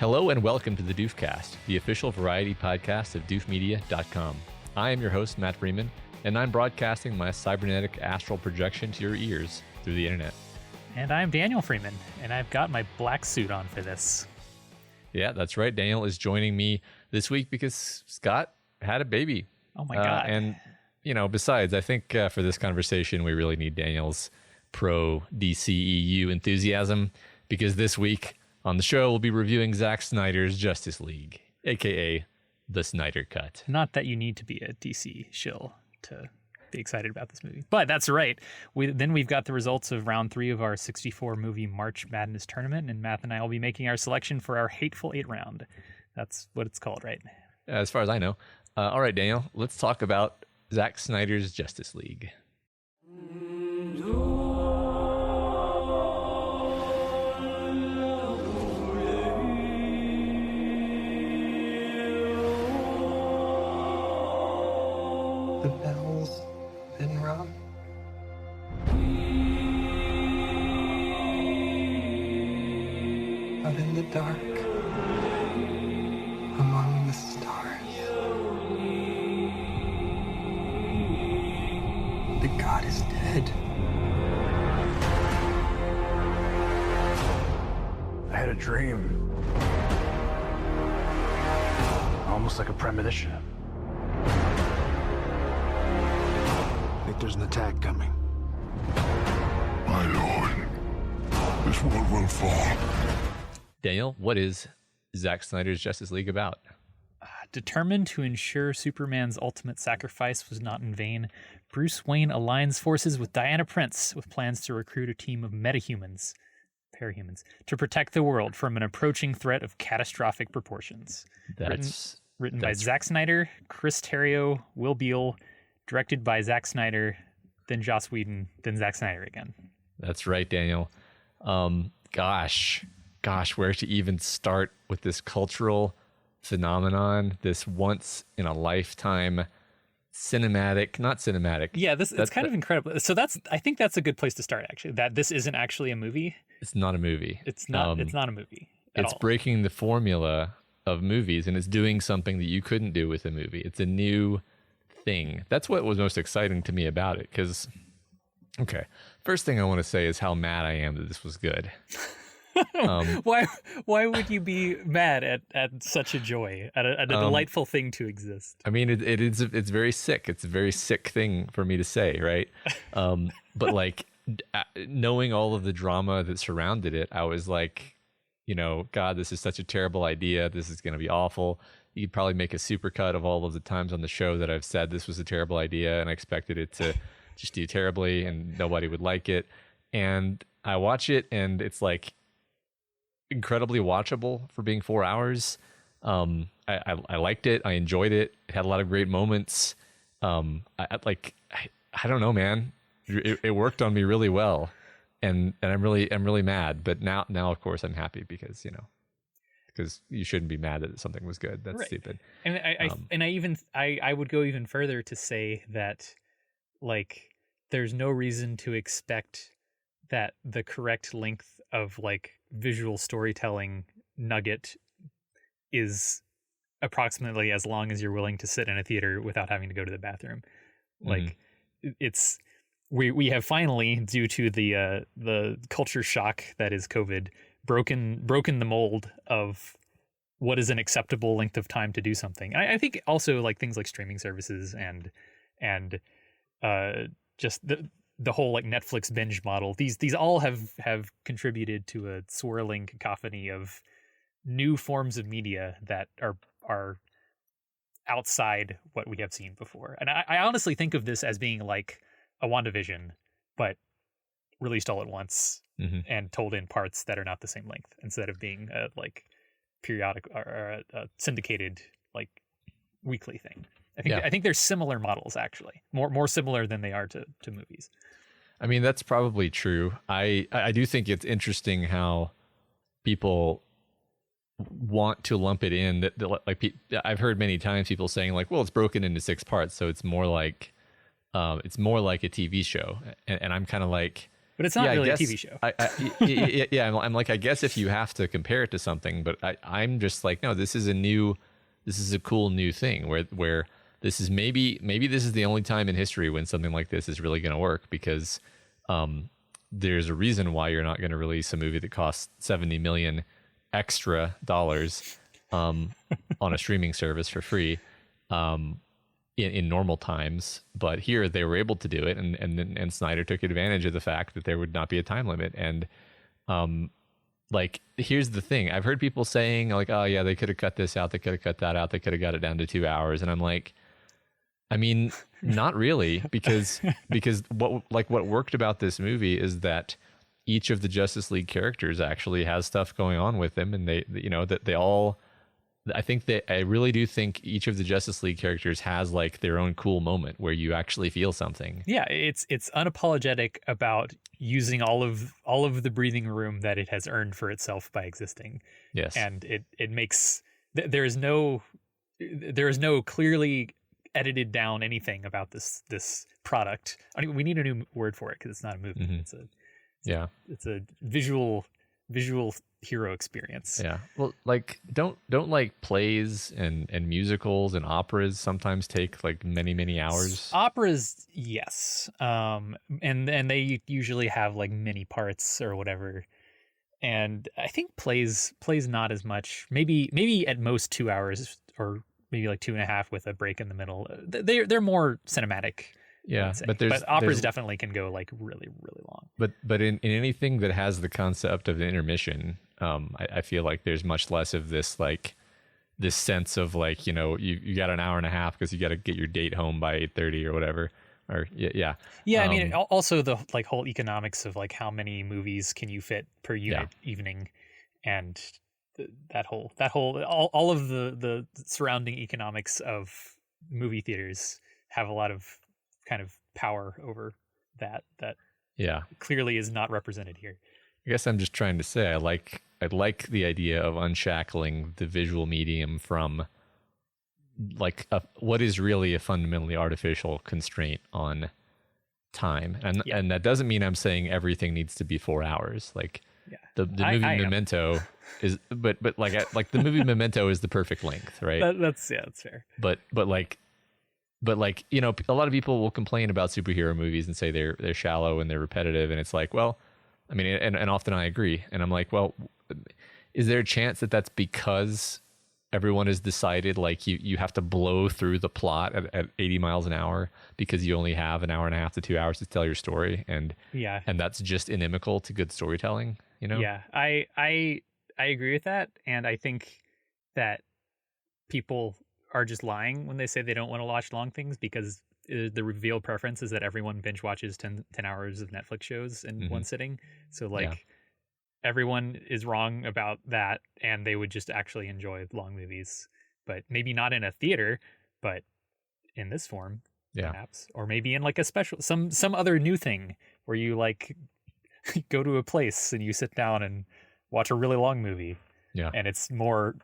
Hello and welcome to the Doofcast, the official variety podcast of doofmedia.com. I am your host, Matt Freeman, and I'm broadcasting my cybernetic astral projection to your ears through the internet. And I'm Daniel Freeman, and I've got my black suit on for this. Yeah, that's right. Daniel is joining me this week because Scott had a baby. Oh my God. And, besides, I think for this conversation, we really need Daniel's pro-DCEU enthusiasm, because this week on the show, we'll be reviewing Zack Snyder's Justice League, a.k.a. the Snyder Cut. Not that you need to be a DC shill to be excited about this movie. But that's right. We've got the results of round 3 of our 64-movie March Madness tournament, and Matt and I will be making our selection for our Hateful 8 round. That's what it's called, right? As far as I know. All right, Daniel, let's talk about Zack Snyder's Justice League. The bell's been rung. Out in the dark, among the stars, the god is dead. I had a dream. Almost like a premonition. I think there's an attack coming. My lord, this world will fall. Daniel, what is Zack Snyder's Justice League about? Determined to ensure Superman's ultimate sacrifice was not in vain, Bruce Wayne aligns forces with Diana Prince with plans to recruit a team of metahumans, parahumans, to protect the world from an approaching threat of catastrophic proportions. Written by Zack Snyder, Chris Terrio, Will Beall, directed by Zack Snyder, then Joss Whedon, then Zack Snyder again. That's right, Daniel. Gosh, where to even start with this cultural phenomenon, this once in a lifetime not cinematic. Yeah, it's kind of incredible. So I think that's a good place to start, actually, that this isn't actually a movie. It's not a movie. It's not a movie at all. It's breaking the formula of movies, and it's doing something that you couldn't do with a movie. It's a new thing. That's what was most exciting to me about it, because, okay, first thing I want to say is how mad I am that this was good. Why would you be mad at such a joy, at a delightful thing to exist? I mean, it's very sick. It's a very sick thing for me to say, right? But like knowing all of the drama that surrounded it, I was like, God, this is such a terrible idea. This is going to be awful. You'd probably make a supercut of all of the times on the show that I've said this was a terrible idea, and I expected it to just do terribly and nobody would like it. And I watch it, and it's like incredibly watchable for being 4 hours. I liked it. I enjoyed it. It had a lot of great moments. I don't know, man. It worked on me really well, and I'm really mad. But now of course I'm happy because you shouldn't be mad that something was good. That's right. Stupid. And I would go even further to say that, like, there's no reason to expect that the correct length of like visual storytelling nugget is approximately as long as you're willing to sit in a theater without having to go to the bathroom. Like, it's we have finally, due to the culture shock that is COVID, broken the mold of what is an acceptable length of time to do something. I think also like things like streaming services and just the whole like Netflix binge model. These all have contributed to a swirling cacophony of new forms of media that are outside what we have seen before. And I honestly think of this as being like a WandaVision, but released all at once and told in parts that are not the same length, instead of being a like periodic or a syndicated like weekly thing. I think they're similar models, actually, more similar than they are to movies. I mean, that's probably true. I do think it's interesting how people want to lump it in. That like I've heard many times people saying like, well, it's broken into 6 parts, so it's more like a TV show. And I'm kind of like, but it's not yeah, I really guess, a TV show. Yeah, I'm like, I guess if you have to compare it to something, but I'm just like, no, this is a cool new thing where this is maybe this is the only time in history when something like this is really going to work, because there's a reason why you're not going to release a movie that costs $70 million extra dollars on a streaming service for free in normal times. But here they were able to do it, and Snyder took advantage of the fact that there would not be a time limit. And like, here's the thing, I've heard people saying like, oh yeah, they could have cut this out, they could have cut that out, they could have got it down to 2 hours, and I'm like, I mean, not really, because what worked about this movie is that each of the Justice League characters actually has stuff going on with them, and I really do think each of the Justice League characters has like their own cool moment where you actually feel something. Yeah, it's unapologetic about using all of the breathing room that it has earned for itself by existing. Yes, and it makes there is no clearly edited down anything about this product. I mean, we need a new word for it because it's not a movie. Mm-hmm. It's a visual hero experience. Yeah. Well, like don't like plays and musicals and operas sometimes take like many hours? Operas, yes. And they usually have like many parts or whatever. And I think plays not as much. Maybe at most 2 hours, or maybe like 2.5 with a break in the middle. They're more cinematic. Yeah, but operas definitely can go like really, really long. But in anything that has the concept of the intermission, I feel like there's much less of this like this sense of like, you know, you got an hour and a half because you got to get your date home by 8:30 or whatever. Or yeah. I mean, also the like whole economics of like how many movies can you fit per unit evening, and all of the surrounding economics of movie theaters have a lot of kind of power over that clearly is not represented here. I guess I'm just trying to say I like the idea of unshackling the visual medium from like what is really a fundamentally artificial constraint on time, and that doesn't mean I'm saying everything needs to be 4 hours. Like the movie Memento is, but like the movie Memento is the perfect length, right? That's fair. But like, you know, a lot of people will complain about superhero movies and say they're shallow and they're repetitive, and it's like, well, I mean, and often I agree, and I'm like, well, is there a chance that that's because everyone has decided like you have to blow through the plot at 80 miles an hour because you only have an hour and a half to 2 hours to tell your story, and that's just inimical to good storytelling, you know? Yeah, I agree with that, and I think that people are just lying when they say they don't want to watch long things, because the revealed preference is that everyone binge watches 10 hours of Netflix shows in one sitting. So like everyone is wrong about that, and they would just actually enjoy long movies, but maybe not in a theater, but in this form, perhaps, or maybe in like a special, some other new thing where you like go to a place and you sit down and watch a really long movie. Yeah. And it's more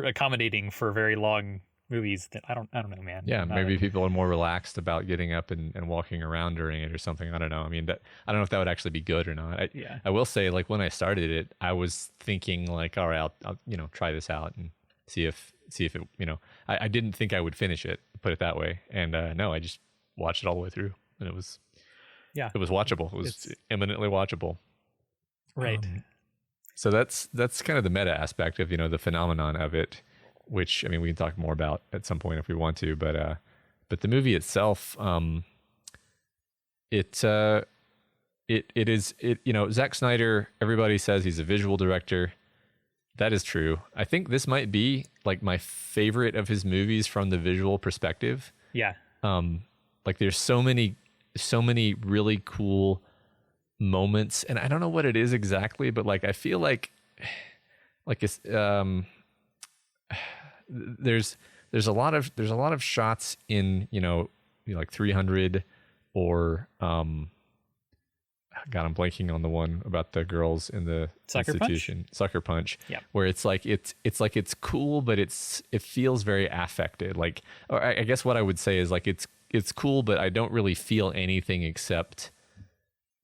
accommodating for very long movies that I don't know, man. Yeah, maybe people are more relaxed about getting up and walking around during it or something. I don't know. I mean, I don't know if that would actually be good or not. I will say, like, when I started it, I was thinking like, all right, I'll you know, try this out and see if it, you know, I didn't think I would finish it, put it that way. And no, I just watched it all the way through, and it was watchable. It was eminently watchable. Right. So that's kind of the meta aspect of, you know, the phenomenon of it, which, I mean, we can talk more about at some point if we want to, but the movie itself, it is, you know, Zack Snyder, everybody says he's a visual director. That is true. I think this might be like my favorite of his movies from the visual perspective. Yeah. Like there's so many really cool moments, and I don't know what it is exactly, but like I feel like it's there's a lot of shots in, you know, like 300 or God, I'm blanking on the one about the girls in the institution. Sucker Punch. Yeah. Where it's like it's cool, but it feels very affected. Like, or I guess what I would say is like it's cool, but I don't really feel anything except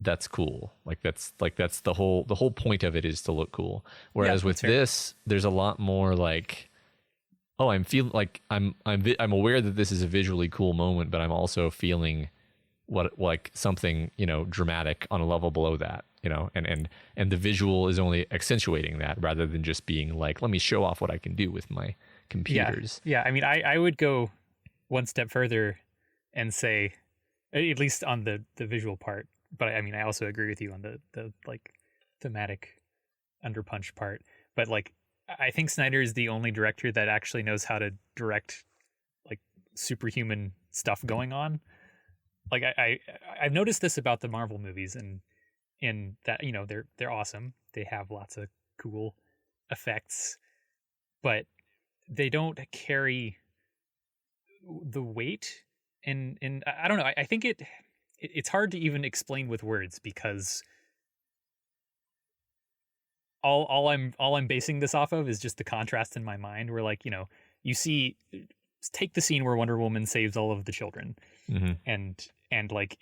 that's cool. That's the whole point of it is to look cool. Whereas with this, there's a lot more like, oh, I'm aware that this is a visually cool moment, but I'm also feeling like something, dramatic on a level below that, and the visual is only accentuating that rather than just being like, let me show off what I can do with my computers. Yeah. I mean, I would go one step further and say, at least on the visual part, but I mean, I also agree with you on the like thematic underpunch part, but like, I think Snyder is the only director that actually knows how to direct like superhuman stuff going on. Like I've noticed this about the Marvel movies, and in that, they're awesome. They have lots of cool effects, but they don't carry the weight. And I don't know. I think it's hard to even explain with words, because all I'm basing this off of is just the contrast in my mind, where like, you see, take the scene where Wonder Woman saves all of the children, and like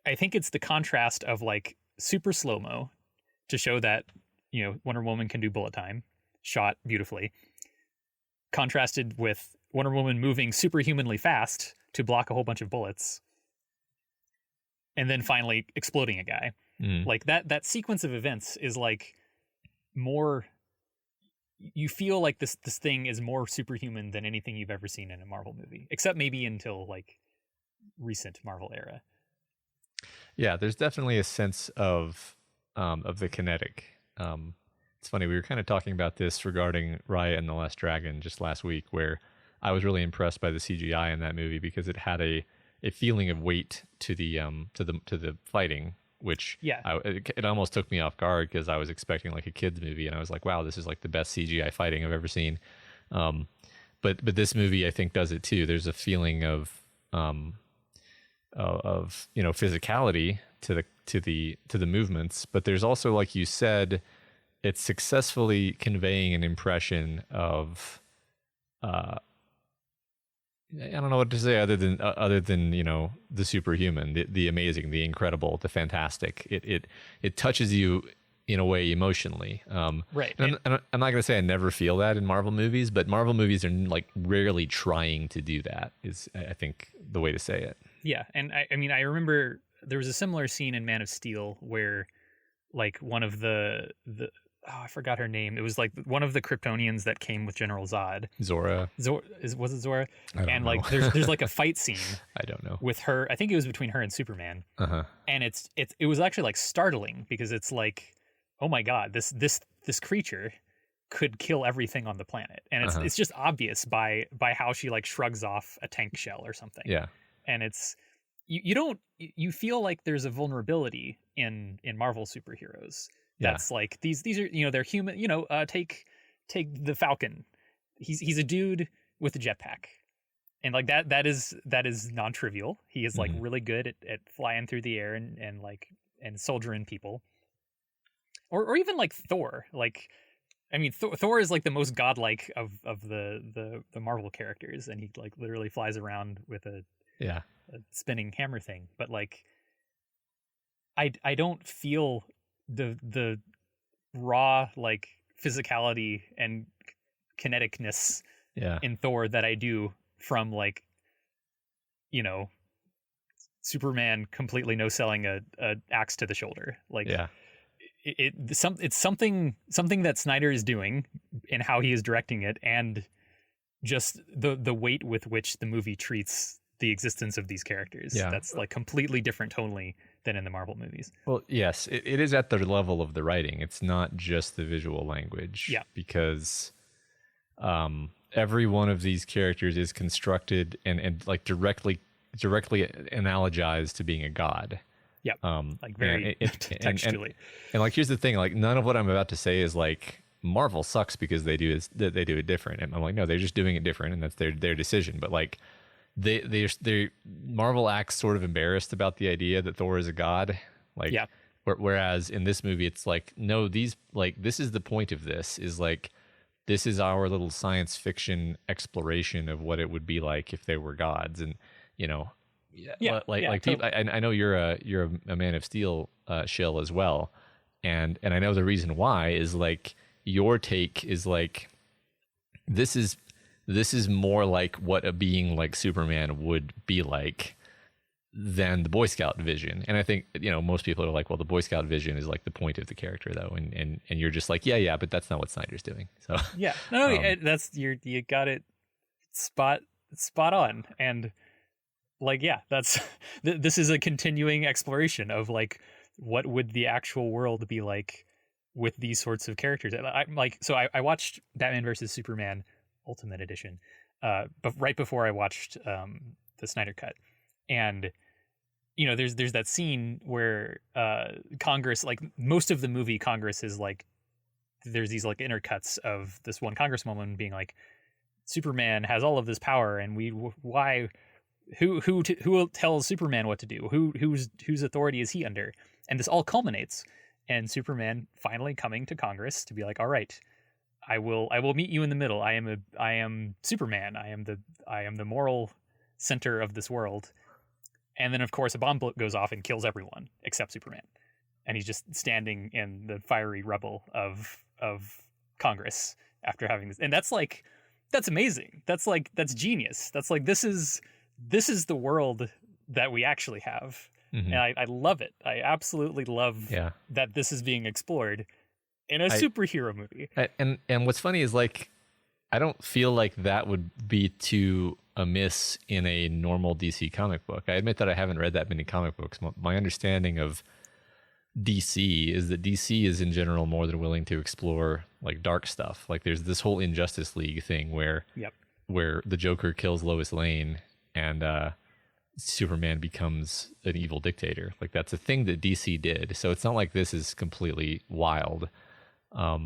I think it's the contrast of like super slow-mo to show that, Wonder Woman can do bullet time, shot beautifully, contrasted with Wonder Woman moving superhumanly fast to block a whole bunch of bullets, and then finally exploding a guy. Like that sequence of events is like more, you feel like this thing is more superhuman than anything you've ever seen in a Marvel movie, except maybe until like recent Marvel era. Yeah, there's definitely a sense of the kinetic. It's funny, we were kind of talking about this regarding Raya and the Last Dragon just last week, where I was really impressed by the CGI in that movie because it had a feeling of weight to the fighting, which it almost took me off guard because I was expecting like a kids movie, and I was like, wow, this is like the best CGI fighting I've ever seen. But this movie, I think, does it too. There's a feeling of physicality to the movements, but there's also, like you said, it's successfully conveying an impression of I don't know what to say other than the superhuman, the amazing, the incredible, the fantastic. It touches you in a way emotionally. Right. And I'm not going to say I never feel that in Marvel movies, but Marvel movies are like rarely trying to do that, is I think the way to say it. Yeah. And I mean, I remember there was a similar scene in Man of Steel where like one of the I forgot her name. It was like one of the Kryptonians that came with General Zod. Zora. Was it Zora? I don't know. Like there's like a fight scene. I don't know. With her, I think it was between her and Superman. And it was actually like startling, because it's like, oh my God, this creature could kill everything on the planet, and it's just obvious by how she like shrugs off a tank shell or something. Yeah. And it's you feel like there's a vulnerability in Marvel superheroes. That's like these are they're human. Take the Falcon. He's a dude with a jetpack, and like that is non-trivial. He is like really good at flying through the air and soldiering people. Or even like Thor. Like, I mean, Thor is like the most godlike of the Marvel characters, and he like literally flies around with a spinning hammer thing. But like, I don't feel the raw like physicality and kineticness in Thor that I do from like, Superman completely no selling a axe to the shoulder. Like, it's something that Snyder is doing in how he is directing it, and just the weight with which the movie treats the existence of these characters. That's like completely different tonally than in the Marvel movies. Well, yes, it is at the level of the writing. It's not just the visual language. Because every one of these characters is constructed and like directly analogized to being a god. Like very textually. And like, here's the thing, like none of what I'm about to say is like Marvel sucks because they do it different. And I'm like, no, they're just doing it different, and that's their decision. But like they Marvel acts sort of embarrassed about the idea that Thor is a god. Like, whereas in this movie, it's like, no, this is the point of this, is like, this is our little science fiction exploration of what it would be like if they were gods. And, Yeah, like totally. people, I know you're a Man of Steel shill as well, and I know the reason why is like your take is like this is more like what a being like Superman would be like than the Boy Scout vision. And I think, most people are like, well, the Boy Scout vision is like the point of the character though. And you're just like, yeah, but that's not what Snyder's doing. So Yeah, no, that's you got it spot on. And like, yeah, that's this is a continuing exploration of like what would the actual world be like with these sorts of characters. I watched Batman versus Superman Ultimate Edition but right before I watched the Snyder Cut. And there's that scene where Congress, like most of the movie, Congress is like, there's these like intercuts of this one congresswoman being like, Superman has all of this power, and who tells Superman what to do? Whose authority is he under? And this all culminates, and Superman finally coming to Congress to be like, all right, I will meet you in the middle. I am Superman. I am the moral center of this world. And then, of course, a bomb goes off and kills everyone except Superman. And he's just standing in the fiery rubble of Congress after having this. And that's amazing. That's genius. That's like, this is the world that we actually have. Mm-hmm. And I love it. I absolutely love that this is being explored in a superhero movie. And what's funny is like, I don't feel like that would be too amiss in a normal DC comic book. I admit that I haven't read that many comic books. My understanding of DC is that DC is in general more than willing to explore like dark stuff. Like there's this whole Injustice League thing where the Joker kills Lois Lane and Superman becomes an evil dictator. Like that's a thing that DC did. So it's not like this is completely wild. I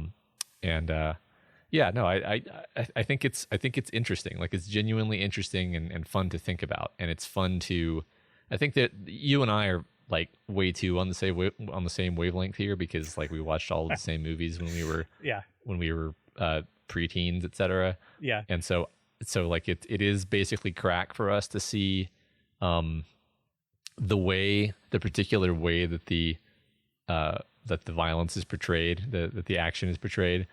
think it's interesting. Like it's genuinely interesting and fun to think about. And it's fun to, I think that you and I are like way too on the same wavelength here, because like we watched all of the same movies when we were preteens, etc. Yeah. And so like it is basically crack for us to see the particular way that the violence is portrayed, that the action is portrayed.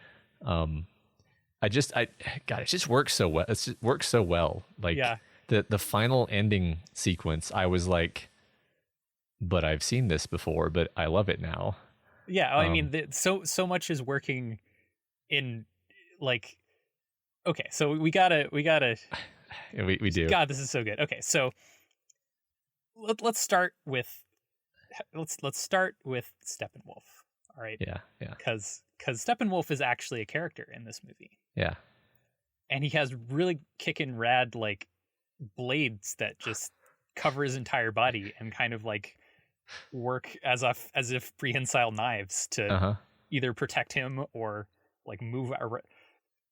It just works so well. It works so well. Like the final ending sequence, I was like, but I've seen this before, but I love it now. Yeah. I mean, so much is working in like, okay, so we gotta, we do. God, this is so good. Okay. So let's start with Steppenwolf. All right. Yeah. Because Steppenwolf is actually a character in this movie. Yeah. And he has really kickin' rad like blades that just cover his entire body and kind of like work as if prehensile knives to either protect him or like move.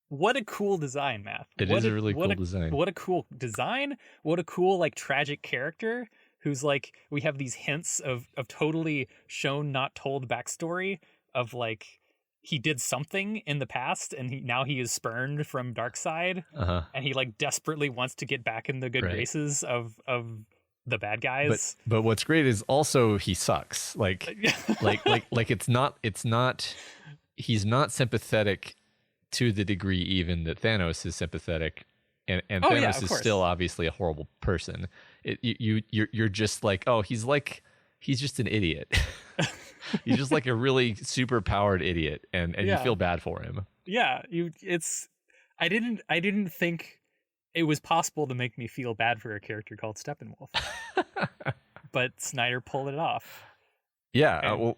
What a cool design, Matt. It is a really cool design. What a cool design. What a cool like tragic character who's like, we have these hints of totally shown not told backstory of like, he did something in the past and now he is spurned from Darkseid, and he like desperately wants to get back in the good graces of the bad guys. But what's great is also he sucks. Like it's not he's not sympathetic to the degree even that Thanos is sympathetic, and Thanos is still obviously a horrible person. You're just like, oh, he's just an idiot. He's just like a really super powered idiot, and you feel bad for him. Yeah, I didn't think it was possible to make me feel bad for a character called Steppenwolf. But Snyder pulled it off. Yeah,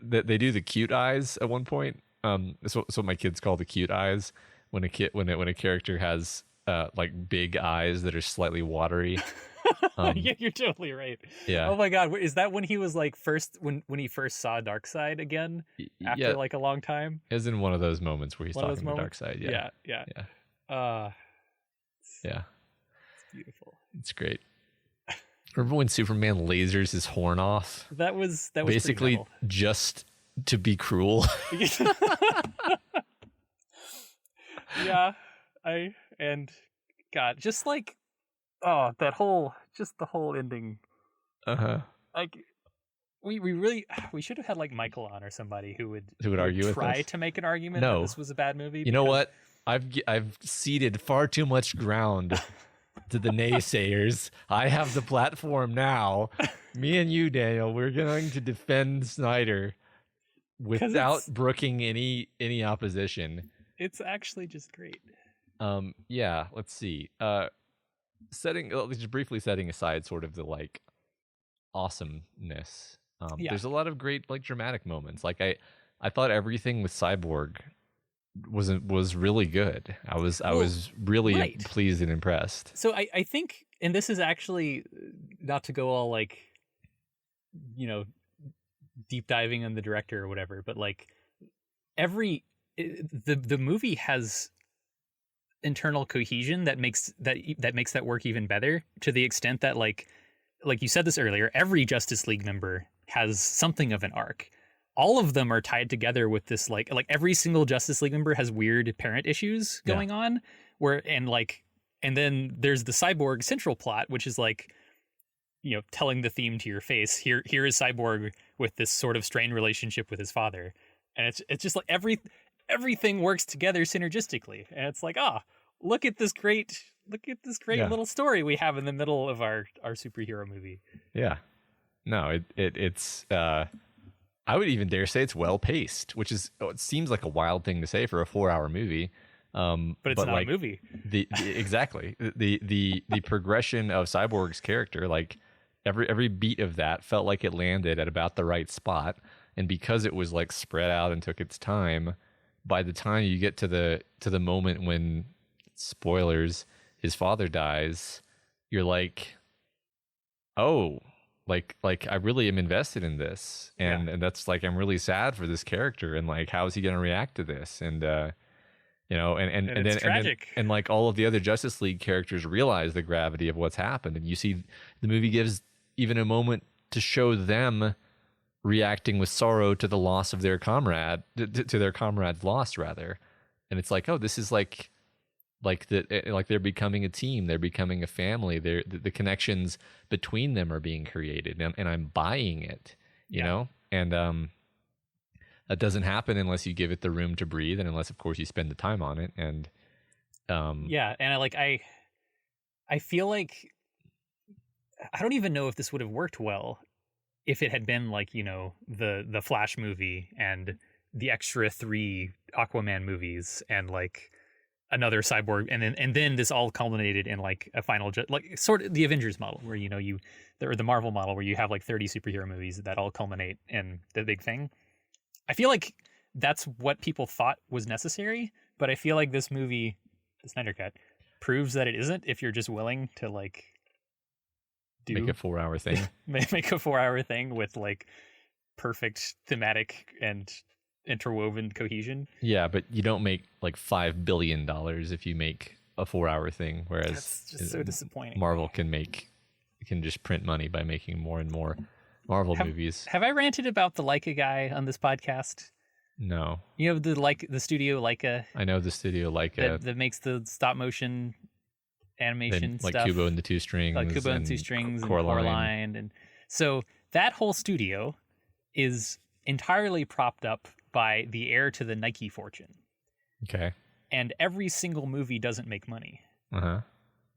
they do the cute eyes at one point. That's what my kids call the cute eyes when a character has like big eyes that are slightly watery. Yeah, you're totally right. Yeah. Oh my God, is that when he was like when he first saw Darkseid again after like a long time? Is in one of those moments where he's talking about Darkseid. Yeah. Yeah. It's beautiful. It's great. Remember when Superman lasers his horn off? That was basically just to be cruel. Yeah. God, just like Oh, the whole ending. Uh-huh. Like, we really we should have had like Michael on or somebody who would argue with try us? to make an argument that No. this was a bad movie. You know because- what? I've ceded far too much ground to the naysayers. I have the platform now. Me and you, Daniel, we're going to defend Snyder without brooking any opposition. It's actually just great. Yeah, let's see. Just briefly setting aside sort of the like awesomeness. There's a lot of great like dramatic moments. Like I thought everything with Cyborg was really good. I was really pleased and impressed. So I think, and this is actually not to go all like, deep diving on the director or whatever, but like the movie has internal cohesion that makes that work even better, to the extent that like you said this earlier, every Justice League member has something of an arc. All of them are tied together with this like every single Justice League member has weird parent issues going on, and then there's the Cyborg central plot, which is like, telling the theme to your face. Here is Cyborg with this sort of strained relationship with his father, and it's just like everything works together synergistically, and it's like, look at this great little story we have in the middle of our superhero movie. Yeah, no, it's I would even dare say it's well paced, which is, it seems like a wild thing to say for a 4-hour movie. But it's not like, a movie. Exactly. The progression of Cyborg's character, like every beat of that felt like it landed at about the right spot. And because it was like spread out and took its time, by the time you get to the moment when, spoilers, his father dies, you're like, oh, like I really am invested in this, and that's like, I'm really sad for this character, and like, how is he going to react to this? And and it's tragic. And like all of the other Justice League characters realize the gravity of what's happened, and you see the movie gives even a moment to show them reacting with sorrow to the loss of their comrade, to their comrade's loss rather. And it's like, oh, this is like they're becoming a team, they're becoming a family, the connections between them are being created, and I'm buying it, you know. And that doesn't happen unless you give it the room to breathe, and unless, of course, you spend the time on it. And and I feel like I don't even know if this would have worked well if it had been like, the Flash movie and the extra 3 Aquaman movies and like another Cyborg, and then this all culminated in like a final, like sort of the Avengers model, where or the Marvel model, where you have like 30 superhero movies that all culminate in the big thing. I feel like that's what people thought was necessary, but I feel like this movie, the Snyder Cut, proves that it isn't, if you're just willing to like make a 4-hour thing. make a 4-hour thing with like perfect thematic and interwoven cohesion. Yeah, but you don't make like $5 billion if you make a 4-hour thing, whereas that's just so disappointing. Marvel can just print money by making more and more Marvel movies. Have I ranted about the Leica guy on this podcast? No. You know the studio Leica? I know the studio Leica that makes the stop motion animation like stuff. Kubo and the Two Strings. Like Kubo and 2 Strings and Coraline. And so that whole studio is entirely propped up by the heir to the Nike fortune. Okay. And every single movie doesn't make money. Uh-huh.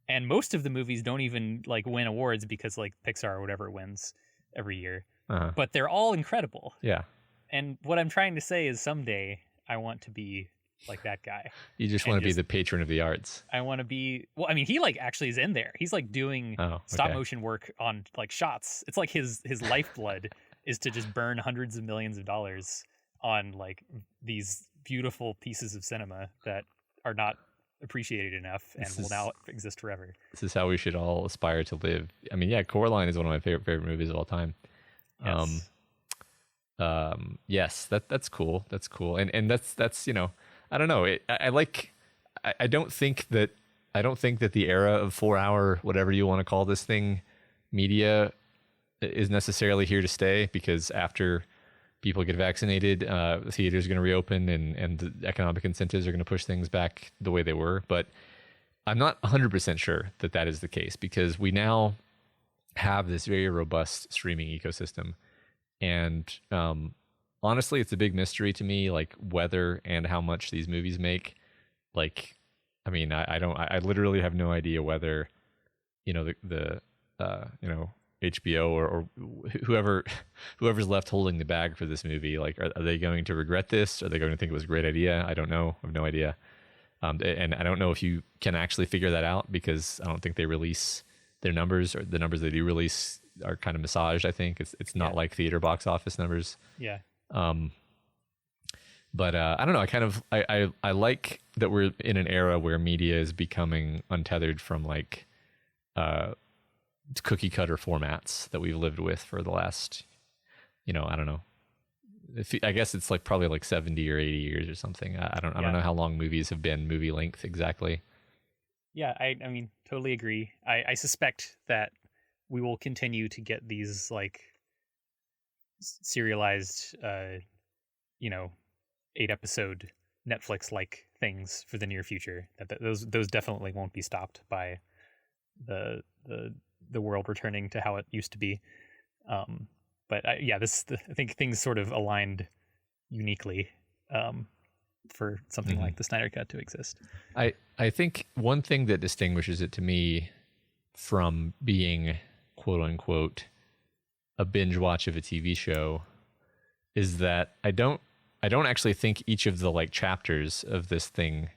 And most of the movies don't even like win awards, because like Pixar or whatever wins every year. Uh-huh. But they're all incredible. Yeah. And what I'm trying to say is someday I want to be like that guy. You just want to be the patron of the arts. I want to be, well, I mean, he like actually is in there. He's like doing stop motion work on like shots. It's like his lifeblood is to just burn hundreds of millions of dollars on like these beautiful pieces of cinema that are not appreciated enough and will now exist forever. This is how we should all aspire to live. I mean, yeah, Coraline is one of my favorite movies of all time. Yes. Yes, that's cool. That's cool. And that's I don't know. I don't think that the era of 4-hour, whatever you want to call this thing, media is necessarily here to stay, because after people get vaccinated, the theaters are going to reopen, and the economic incentives are going to push things back the way they were. But I'm not 100% sure that that is the case, because we now have this very robust streaming ecosystem. And honestly, it's a big mystery to me, like whether and how much these movies make. Like, I mean, I literally have no idea whether, you know, you know, HBO or whoever's left holding the bag for this movie, like, are they going to regret this? Are they going to think it was a great idea? I don't know. I have no idea. And I don't know if you can actually figure that out, because I don't think they release their numbers, or the numbers they do release are kind of massaged. I think it's not like theater box office numbers. Yeah. But I don't know. I kind of I like that we're in an era where media is becoming untethered from like cookie cutter formats that we've lived with for the last, you know, I don't know. I guess it's like probably like 70 or 80 years or something. I don't know how long movies have been movie length exactly. Yeah, I mean, totally agree. I suspect that we will continue to get these like serialized, you know, 8-episode Netflix-like things for the near future. That those definitely won't be stopped by the world returning to how it used to be. But I think things sort of aligned uniquely for something like the Snyder Cut to exist. I think one thing that distinguishes it to me from being quote unquote a binge watch of a TV show is that I don't actually think each of the like chapters of this thing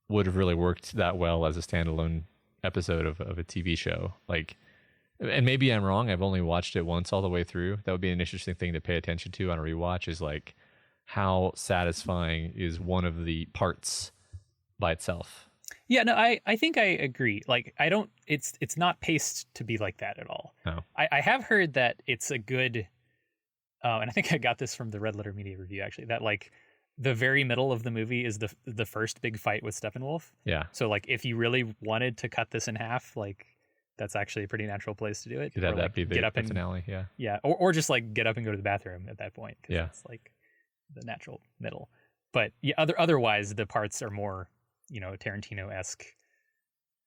would have really worked that well as a standalone episode of a TV show. Like, and maybe I'm wrong. I've only watched it once all the way through. That would be an interesting thing to pay attention to on a rewatch, is like how satisfying is one of the parts by itself. Yeah, no, I think I agree. Like, it's not paced to be like that at all. No. I have heard that it's a good, and I think I got this from the Red Letter Media review actually, that like the very middle of the movie is the first big fight with Steppenwolf. Yeah. So like if you really wanted to cut this in half, like that's actually a pretty natural place to do it. Could have or, that like, be the finale. Yeah. Yeah, or just like get up and go to the bathroom at that point. Yeah. It's like the natural middle. But yeah, otherwise the parts are more, you know, Tarantino-esque.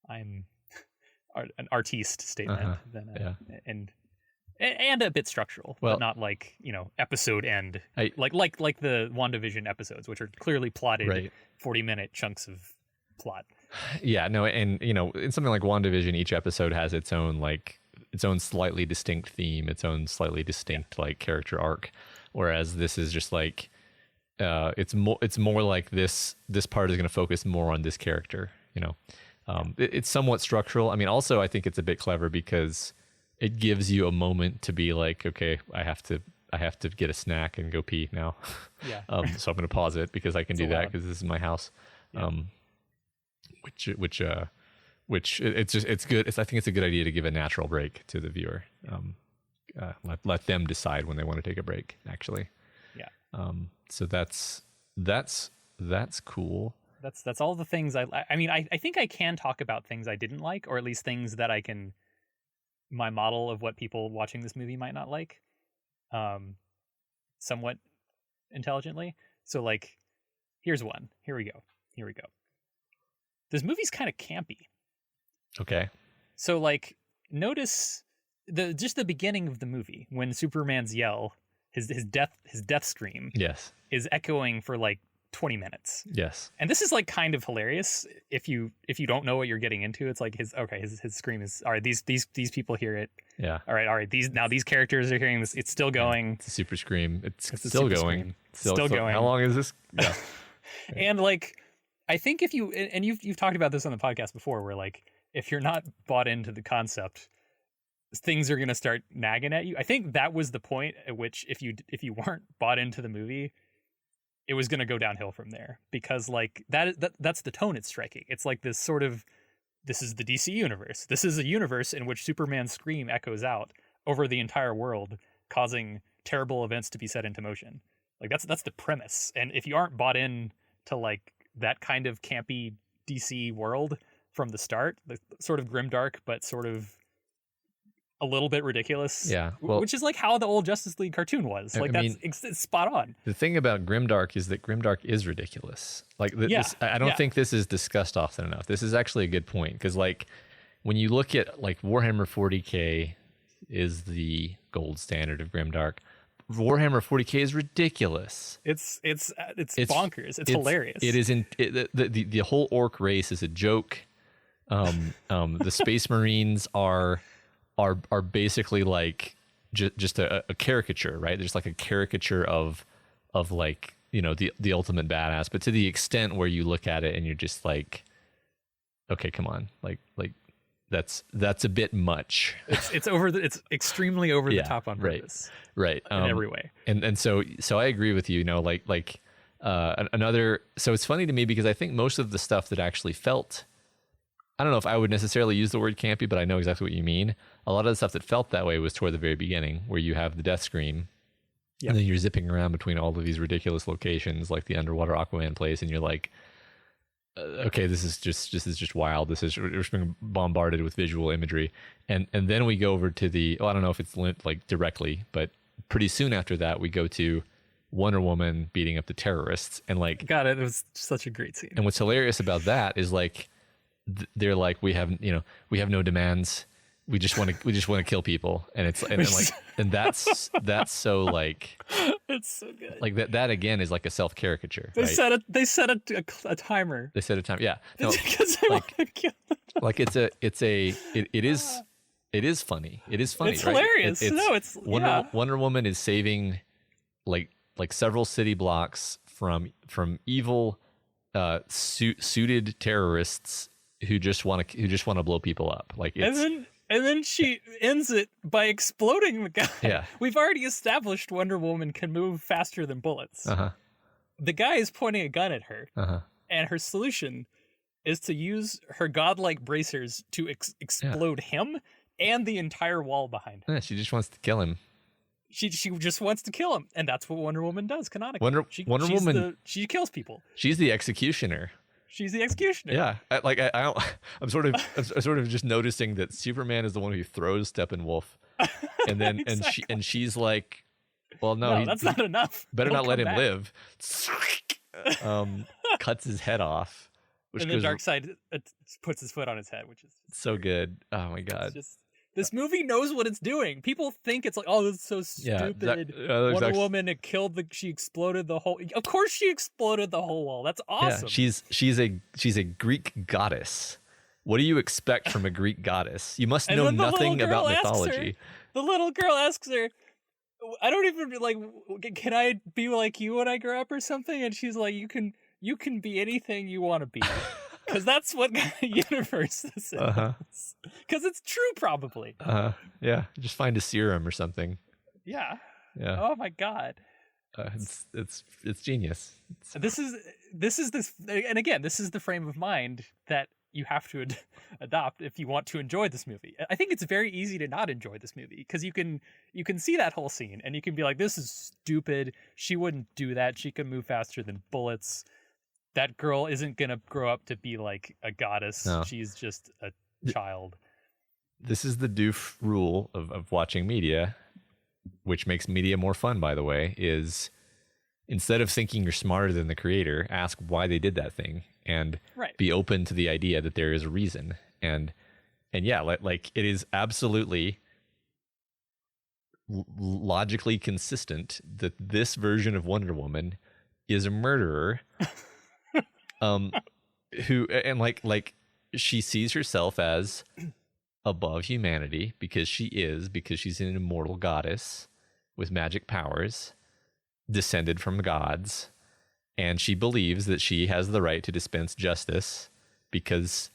I'm an artiste statement than and a bit structural, but not like, you know, episode end like the WandaVision episodes, which are clearly plotted 40-minute chunks of plot. Yeah, no, and you know, in something like WandaVision, each episode has its own slightly distinct theme, its own slightly distinct like character arc, whereas this is just like it's more like this part is going to focus more on this character, you know. It's somewhat structural. I mean, also I think it's a bit clever because it gives you a moment to be like, okay, I have to get a snack and go pee now. Yeah. So I'm going to pause it because I can do that because this is my house. Yeah. Which it's good. I think it's a good idea to give a natural break to the viewer. Let them decide when they want to take a break, actually. Yeah. So that's cool. That's all the things I mean, I think I can talk about things I didn't like, or at least things that my model of what people watching this movie might not like, somewhat intelligently. So like, here's one. Here we go. This movie's kind of campy. Okay. So like, notice the beginning of the movie when Superman's yell, his death scream, yes, is echoing for like 20 minutes. Yes. And this is like kind of hilarious if you don't know what you're getting into. It's like his scream is, all right, these people hear it. Yeah. All right, these characters are hearing this. It's still going. It's a super scream. It's still going. Scream. Still going. How long is this? Yeah. And like, I think if you, and you've talked about this on the podcast before, where like, if you're not bought into the concept, things are going to start nagging at you. I think that was the point at which if you weren't bought into the movie, it was going to go downhill from there, because like that's the tone it's striking. It's like this sort of, this is the DC universe. This is a universe in which Superman's scream echoes out over the entire world, causing terrible events to be set into motion. Like that's the premise. And if you aren't bought in to like that kind of campy DC world from the start, the sort of grimdark but sort of a little bit ridiculous. Yeah, well, which is like how the old Justice League cartoon was. Like it's spot on. The thing about Grimdark is that Grimdark is ridiculous. Like I don't think this is discussed often enough. This is actually a good point because like when you look at like Warhammer 40K is the gold standard of Grimdark. Warhammer 40K is ridiculous. It's bonkers. It's hilarious. It is the whole orc race is a joke. The Space Marines are basically like just a caricature, right? There's like a caricature of like, you know, the ultimate badass, but to the extent where you look at it and you're just like, okay, come on, like that's a bit much. It's extremely over the top on purpose. Right. In every way. And so I agree with you, you know, like another, so it's funny to me because I think most of the stuff that actually felt, I don't know if I would necessarily use the word campy, but I know exactly what you mean. A lot of the stuff that felt that way was toward the very beginning where you have the death scream. Yep. And then you're zipping around between all of these ridiculous locations like the underwater Aquaman place. And you're like, okay, this is just wild. We're just being bombarded with visual imagery. And then we go over to I don't know if it's linked like directly, but pretty soon after that, we go to Wonder Woman beating up the terrorists. And like, God, it was such a great scene. And what's hilarious about that is like, they're like, we have no demands. We just want to kill people. And it's, and that's so like, it's so good. Like that again is like a self caricature. They right? set a timer. They set a time. Yeah. No, because they want to kill them. Like it is funny. It is funny. It's right? hilarious. Wonder Woman is saving like several city blocks from evil suited terrorists who just want to blow people up. Like it's, and then she ends it by exploding the guy. Yeah. We've already established Wonder Woman can move faster than bullets. Uh-huh. The guy is pointing a gun at her, and her solution is to use her godlike bracers to explode him and the entire wall behind her. Yeah, she just wants to kill him. She just wants to kill him, and that's what Wonder Woman does canonically. Wonder Woman, she kills people. She's the executioner. She's the executioner. Yeah, I'm sort of just noticing that Superman is the one who throws Steppenwolf, and then exactly. and she's like, well, no, that's not enough. Better He'll not let him back. live. Cuts his head off, which and then Darkseid puts his foot on his head, which is so good. Oh my god. This movie knows what it's doing. People think it's like, oh, this is so stupid. Wonder Woman, she exploded the whole. Of course, she exploded the whole wall. That's awesome. Yeah, she's a Greek goddess. What do you expect from a Greek goddess? You must know nothing about mythology. The little girl asks her, "I don't even like. Can I be like you when I grow up or something?" And she's like, "You can be anything you want to be." Because that's what kind of universe this is. Because it's true, probably. Yeah, just find a serum or something. Yeah. Yeah. Oh my god. It's genius. This is and again, this is the frame of mind that you have to adopt if you want to enjoy this movie. I think it's very easy to not enjoy this movie because you can see that whole scene and you can be like, this is stupid. She wouldn't do that. She can move faster than bullets. That girl isn't going to grow up to be like a goddess. No. She's just a child. This is the Doof rule of watching media, which makes media more fun, by the way, is instead of thinking you're smarter than the creator, ask why they did that thing and be open to the idea that there is a reason. And yeah, like it is absolutely logically consistent that this version of Wonder Woman is a murderer. Who and like she sees herself as above humanity because she's an immortal goddess with magic powers descended from gods, and she believes that she has the right to dispense justice because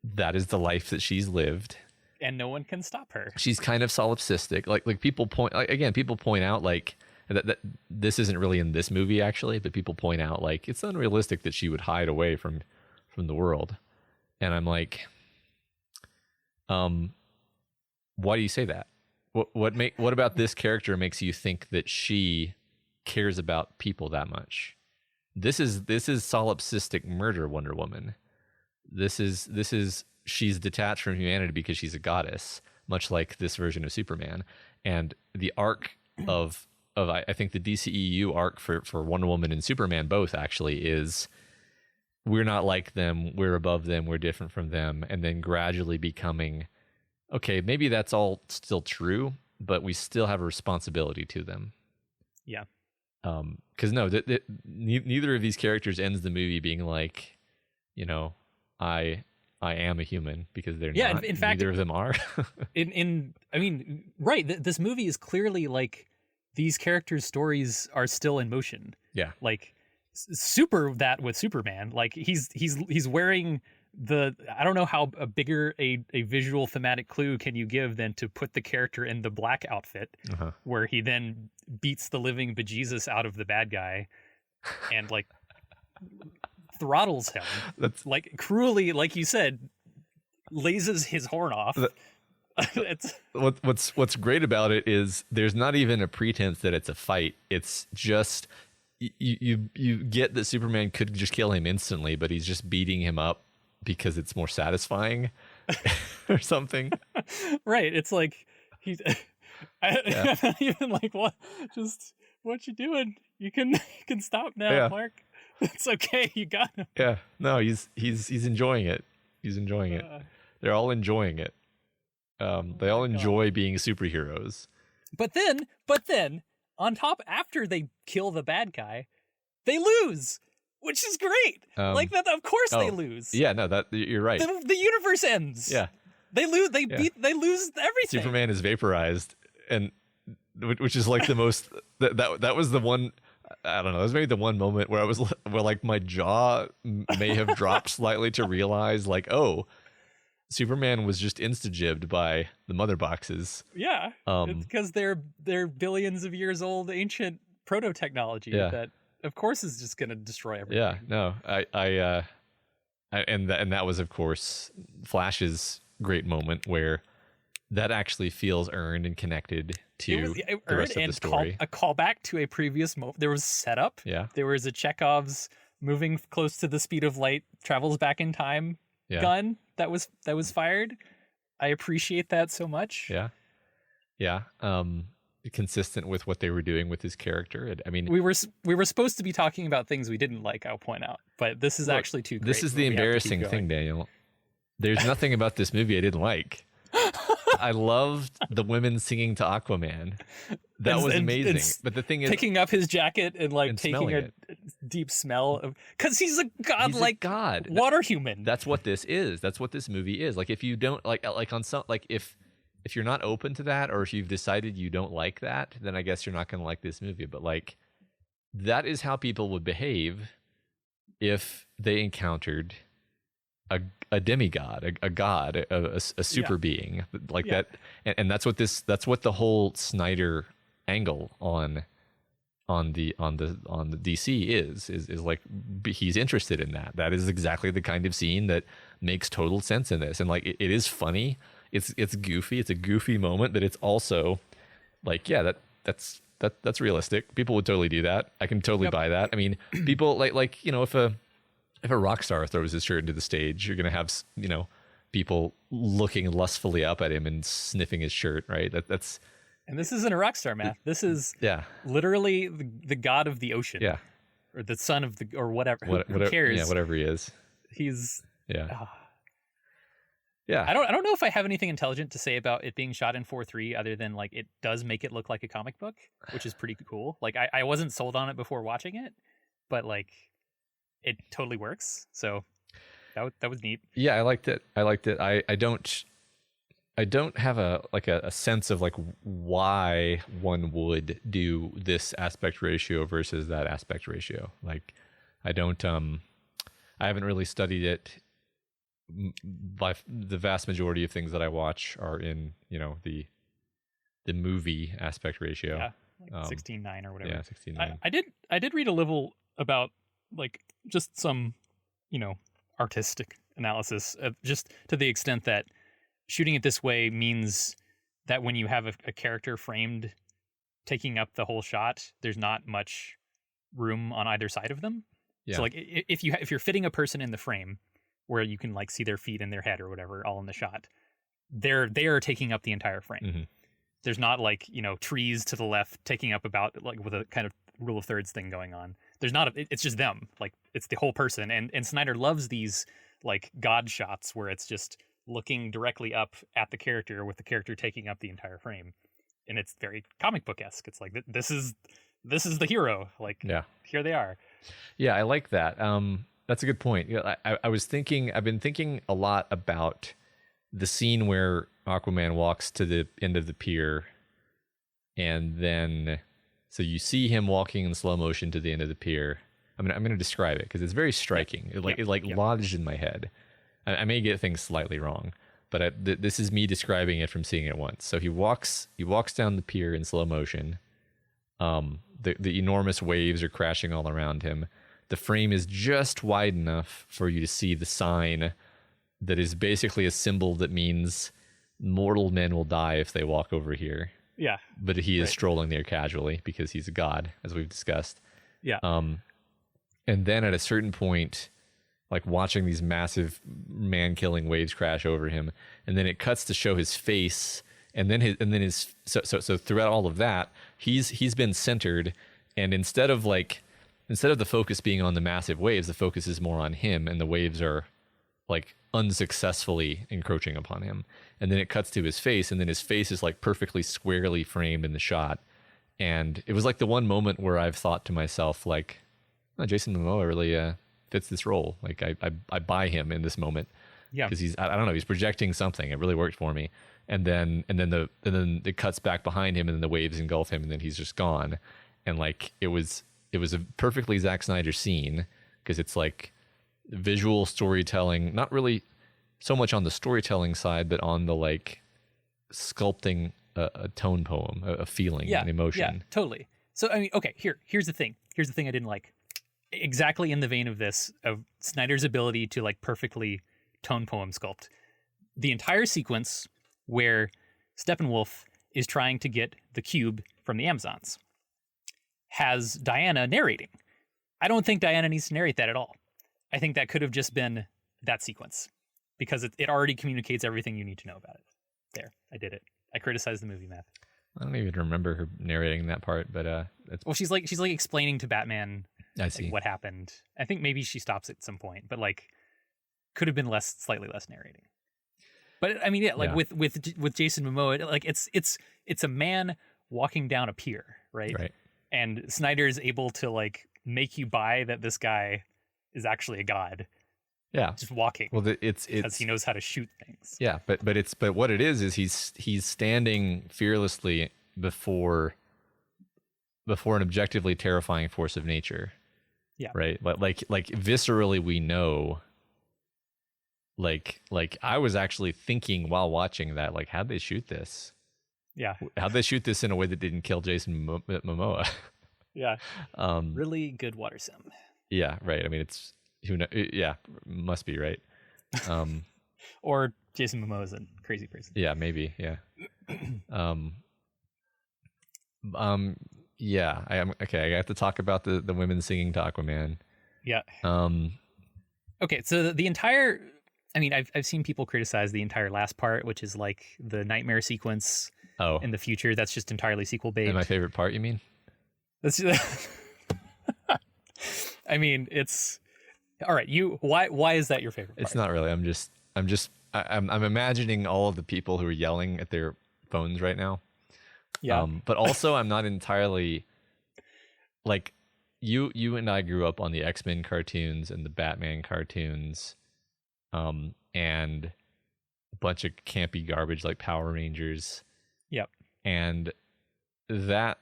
that is the life that she's lived and no one can stop her. She's kind of solipsistic. Like people point out like that this isn't really in this movie actually, but people point out like it's unrealistic that she would hide away from the world. And I'm like, why do you say that? What about this character makes you think that she cares about people that much? This is solipsistic murder Wonder Woman. This is she's detached from humanity because she's a goddess. much like this version of Superman. And the arc of I think the DCEU arc for Wonder Woman and Superman both actually is, we're not like them, we're above them, we're different from them, and then gradually becoming, okay, maybe that's all still true, but we still have a responsibility to them. Yeah. Because neither of these characters ends the movie being like, you know, I am a human, because they're not. In fact, neither of them are. Right. This movie is clearly like, these characters' stories are still in motion. Yeah. Like super that with Superman, like he's wearing I don't know how a bigger a visual thematic clue can you give than to put the character in the black outfit, where he then beats the living bejesus out of the bad guy and like throttles him. That's like cruelly, like you said, lasers his horn off. It's what's great about it is there's not even a pretense that it's a fight. It's just you get that Superman could just kill him instantly, but he's just beating him up because it's more satisfying or something. Right. It's like I'm not even like, what you doing? You can stop now, Mark. It's okay. You got him. Yeah. No, he's enjoying it. He's enjoying it. They're all enjoying it. They all enjoy being superheroes. But then on top, after they kill the bad guy, they lose, which is great. Like that, of course they lose. Yeah, no, that you're right. The universe ends. Yeah, they lose. They lose everything. Superman is vaporized, and which is like the most. That was the one. I don't know. That was maybe the one moment where where like my jaw may have dropped slightly to realize, like, oh, Superman was just insta-jibbed by the mother boxes. Yeah, it's because they're billions of years old ancient proto-technology that, of course, is just going to destroy everything. Yeah, no, and that was, of course, Flash's great moment where that actually feels earned and connected to the rest of the story. A callback to a previous moment. There was setup. Yeah, there was a Chekhov's moving close to the speed of light, travels back in time. Gun that was fired. I appreciate that so much. Yeah. Consistent with what they were doing with his character. I mean, we were supposed to be talking about things we didn't like, I'll point out, but this is actually too great. This is the embarrassing thing, Daniel. There's nothing about this movie I didn't like. I loved the women singing to Aquaman. That was amazing. But the thing is, picking up his jacket and like taking a deep smell of, because he's a godlike god water human. That's what this is. That's what this movie is. Like, if you don't like on some, like if you're not open to that, or if you've decided you don't like that, then I guess you're not going to like this movie. But like, that is how people would behave if they encountered a demigod, a god, a super being like that, and that's what the whole Snyder angle on the DC is like, he's interested in that. That is exactly the kind of scene that makes total sense in this, and like it is funny, it's goofy, it's a goofy moment, but it's also like, yeah, that's realistic. People would totally do that. I can totally buy that. I mean, people like you know, if a rock star throws his shirt into the stage, you're going to have, you know, people looking lustfully up at him and sniffing his shirt, right? That's. And this isn't a rock star, Matt. This is literally the god of the ocean. Yeah. Or the son of the, or whatever. Who cares? Yeah, whatever he is. He's. Yeah. I don't know if I have anything intelligent to say about it being shot in 4:3 other than like it does make it look like a comic book, which is pretty cool. Like I wasn't sold on it before watching it, but like it totally works. So that was neat. Yeah, I liked it. I don't have a sense of like why one would do this aspect ratio versus that aspect ratio. Like I haven't really studied it. By the vast majority of things that I watch are in, you know, the movie aspect ratio. Yeah, like 16:9 or whatever. Yeah, 16:9. I did read a little about like just some, you know, artistic analysis of just to the extent that shooting it this way means that when you have a character framed taking up the whole shot, there's not much room on either side of them. Yeah. So like if you're fitting a person in the frame where you can like see their feet and their head or whatever all in the shot, they are taking up the entire frame. Mm-hmm. There's not like, trees to the left taking up about like with a kind of rule of thirds thing going on. There's not it's just them. Like it's the whole person. And Snyder loves these like God shots where it's just looking directly up at the character with the character taking up the entire frame. And it's very comic book-esque. It's like this is the hero. Like here they are. Yeah, I like that. That's a good point. I've been thinking a lot about the scene where Aquaman walks to the end of the pier, and then so you see him walking in slow motion to the end of the pier. I'm going to describe it because it's very striking. It lodged in my head. I may get things slightly wrong, but this is me describing it from seeing it once. So he walks down the pier in slow motion. The enormous waves are crashing all around him. The frame is just wide enough for you to see the sign that is basically a symbol that means mortal men will die if they walk over here. Yeah. But he is strolling there casually because he's a god, as we've discussed. Yeah. And then at a certain point, like watching these massive man-killing waves crash over him, and then it cuts to show his face, and then his so throughout all of that, he's been centered, and instead of the focus being on the massive waves, the focus is more on him, and the waves are like unsuccessfully encroaching upon him. And then it cuts to his face, and then his face is like perfectly squarely framed in the shot. And it was like the one moment where I've thought to myself, like, oh, Jason Momoa really fits this role. Like I buy him in this moment. Yeah. Because I don't know, he's projecting something. It really worked for me. And then it cuts back behind him, and then the waves engulf him, and then he's just gone. And like it was a perfectly Zack Snyder scene, because it's like visual storytelling, not really so much on the storytelling side, but on the like sculpting a tone poem, a feeling, an emotion. Yeah, totally. So I mean, okay, here's the thing. Here's the thing I didn't like. Exactly in the vein of this, of Snyder's ability to like perfectly tone poem sculpt. The entire sequence where Steppenwolf is trying to get the cube from the Amazons has Diana narrating. I don't think Diana needs to narrate that at all. I think that could have just been that sequence, because it already communicates everything you need to know about it. There, I did it. I criticized the movie, Matt. I don't even remember her narrating that part, but well, she's like explaining to Batman I see. Like, what happened. I think maybe she stops at some point, but like could have been slightly less narrating. But I mean, with Jason Momoa, like it's a man walking down a pier, right? Right. And Snyder is able to like make you buy that this guy is actually a god. Yeah. Just walking. Well, it's because he knows how to shoot things. Yeah, but what it is he's standing fearlessly before an objectively terrifying force of nature. Yeah. Right. Like viscerally we know. Like I was actually thinking while watching that, like, how'd they shoot this? Yeah. How'd they shoot this in a way that didn't kill Jason Momoa? Yeah. Really good water sim. Yeah. Right. I mean, it's who knows? Yeah. Must be right. Or Jason Momoa is a crazy person. Yeah. Maybe. Yeah. Yeah. I am okay. I have to talk about the women singing to Aquaman. Yeah. Okay. So the entire. I mean, I've seen people criticize the entire last part, which is like the nightmare sequence in the future. That's just entirely sequel bait. And my favorite part, you mean? That's. I mean, it's all right. Why is that your favorite part? It's not really. I'm imagining all of the people who are yelling at their phones right now. Yeah. But also, I'm not entirely like you and I grew up on the X-Men cartoons and the Batman cartoons. And a bunch of campy garbage like Power Rangers. Yep. And that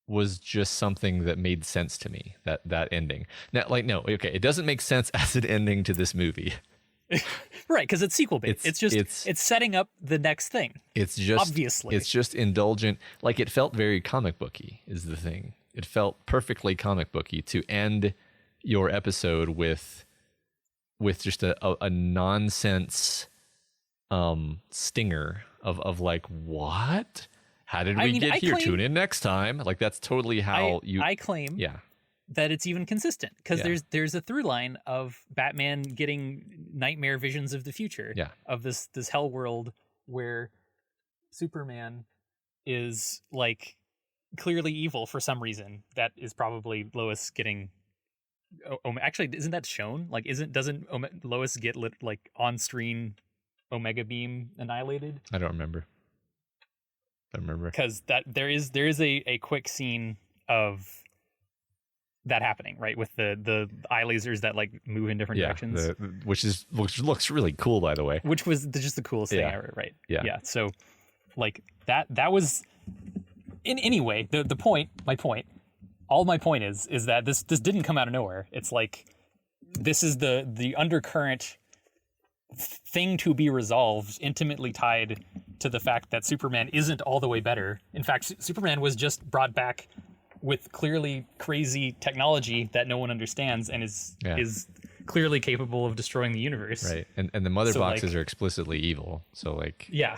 was just something that made sense to me, that ending. Now, like, no, okay, it doesn't make sense as an ending to this movie. Right, because it's sequel bait. It's setting up the next thing. It's just obviously. It's just indulgent. Like, it felt very comic booky is the thing. It felt perfectly comic booky to end your episode with just a nonsense stinger of like, what? How did we get here? Tune in next time. Like, that's totally how I claim. Yeah. that it's even consistent, because Yeah. there's a through line of Batman getting nightmare visions of the future, Yeah. of this hell world where Superman is like clearly evil for some reason. That is probably Lois getting. Actually, isn't that shown? Like, doesn't Lois get like on screen Omega Beam annihilated? I don't remember. Because that there is a quick scene of that happening, right, with the eye lasers that like move in different directions, which looks really cool, by the way. which was just the coolest thing ever, right? Yeah. So like that was in any way my point is that this didn't come out of nowhere. It's like this is the undercurrent thing to be resolved, intimately tied to the fact that Superman isn't all the way better. In fact, Superman was just brought back with clearly crazy technology that no one understands and is clearly capable of destroying the universe. Right. And the mother So, boxes like- are explicitly evil. So like Yeah.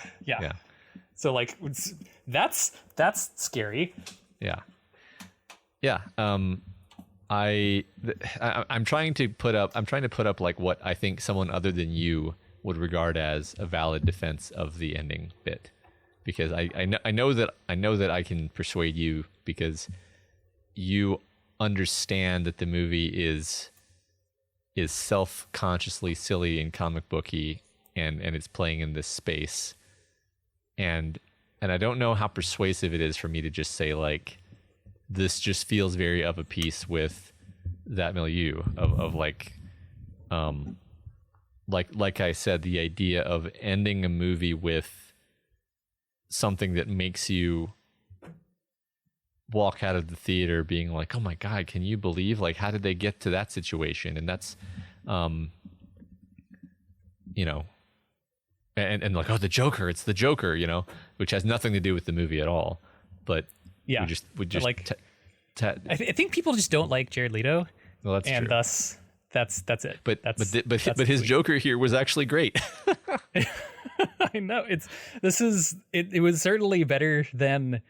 So like that's scary. Yeah. I'm trying to put up like what I think someone other than you would regard as a valid defense of the ending bit, because I know that I can persuade you, because you understand that the movie is self-consciously silly and comic booky, and it's playing in this space, and I don't know how persuasive it is for me to just say like, this just feels very of a piece with that milieu of like I said, the idea of ending a movie with something that makes you walk out of the theater being like, oh my God, can you believe, like, how did they get to that situation? And that's, you know, and like, oh, the Joker, it's the Joker, you know, which has nothing to do with the movie at all. But Yeah. we just like, I think people just don't like Jared Leto, well, that's and true. thus that's it. But that's his Joker here was actually great. I know it was certainly better than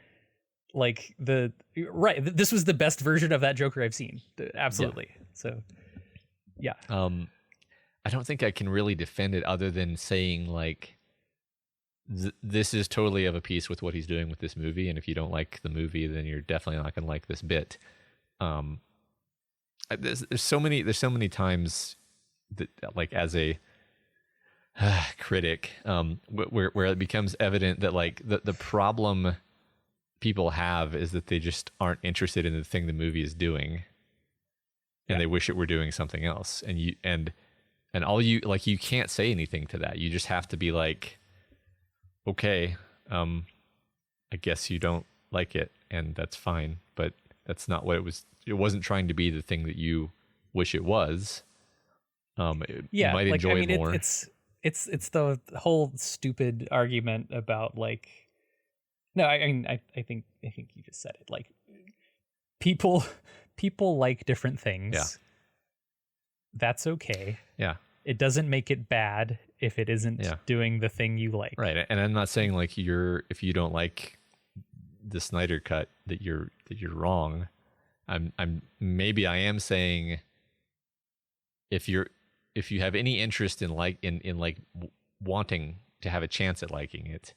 like this was the best version of that Joker I've seen. Absolutely. Yeah. So yeah. I don't think I can really defend it other than saying like, this is totally of a piece with what he's doing with this movie, and if you don't like the movie, then you're definitely not going to like this bit. There's so many times that, like, as a critic, where it becomes evident that like the problem people have is that they just aren't interested in the thing the movie is doing, and they wish it were doing something else. And all you like, you can't say anything to that. You just have to be like, okay, I guess you don't like it, and that's fine, but that's not what it was. It wasn't trying to be the thing that you wish it was. You might enjoy it more. It's the whole stupid argument about like, no, I mean, I think you just said it. Like, people like different things. Yeah. That's okay. Yeah. It doesn't make it bad if it isn't doing the thing you like. Right. And I'm not saying like if you don't like the Snyder cut that you're wrong. Maybe I am saying if you have any interest in wanting to have a chance at liking it,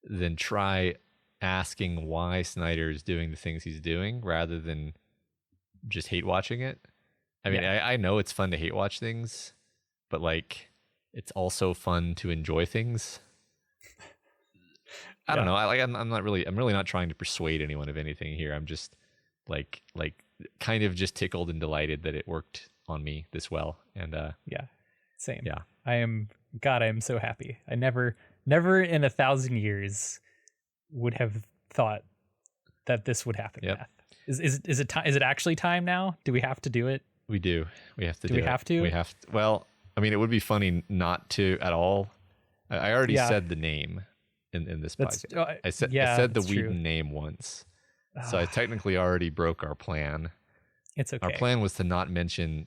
then try asking why Snyder is doing the things he's doing rather than just hate watching it. I mean, I know it's fun to hate watch things, but like, it's also fun to enjoy things. I don't know. I'm really not trying to persuade anyone of anything here. I'm just like kind of just tickled and delighted that it worked on me this well. And same. Yeah. I am so happy. I never in 1,000 years would have thought that this would happen. Yep. Matt. Is it actually time now? Do we have to do it? We do. We have to do we it. have to? We have to. Well, I mean, it would be funny not to at all. I already said the name in this podcast. I said the Whedon name once. So I technically already broke our plan. It's okay. Our plan was to not mention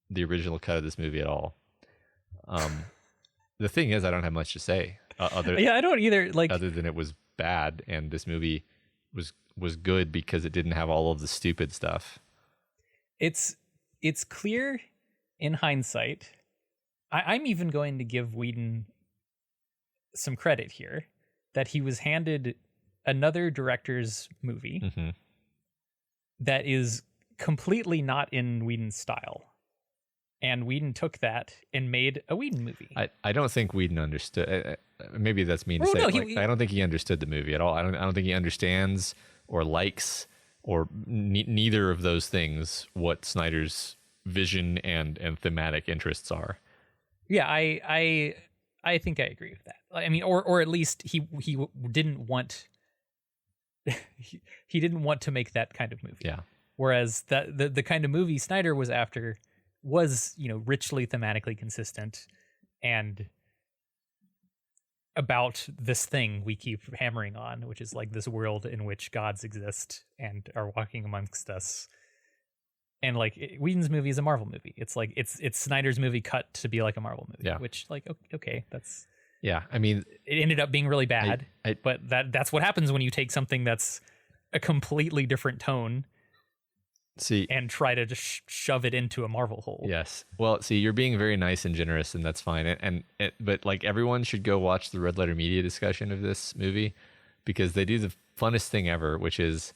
the original cut of this movie at all. The thing is, I don't have much to say. I don't either. Like, other than it was bad, and this movie was good because it didn't have all of the stupid stuff. it's clear in hindsight. I'm even going to give Whedon some credit here that he was handed another director's movie that is completely not in Whedon's style. And Whedon took that and made a Whedon movie. I don't think Whedon understood. Maybe that's mean to say. No, I don't think he understood the movie at all. I don't think he understands or likes or neither of those things what Snyder's vision and thematic interests are. Yeah, I think I agree with that. I mean, or at least he didn't want he didn't want to make that kind of movie. Yeah. Whereas the kind of movie Snyder was after was, richly thematically consistent and about this thing we keep hammering on, which is like this world in which gods exist and are walking amongst us. And like Whedon's movie is a Marvel movie. It's like it's Snyder's movie cut to be like a Marvel movie. Yeah. Which like okay, that's I mean, it ended up being really bad. But that's what happens when you take something that's a completely different tone. And try to just shove it into a Marvel hole. Yes. Well, you're being very nice and generous, and that's fine. But like everyone should go watch the Red Letter Media discussion of this movie because they do the funnest thing ever, which is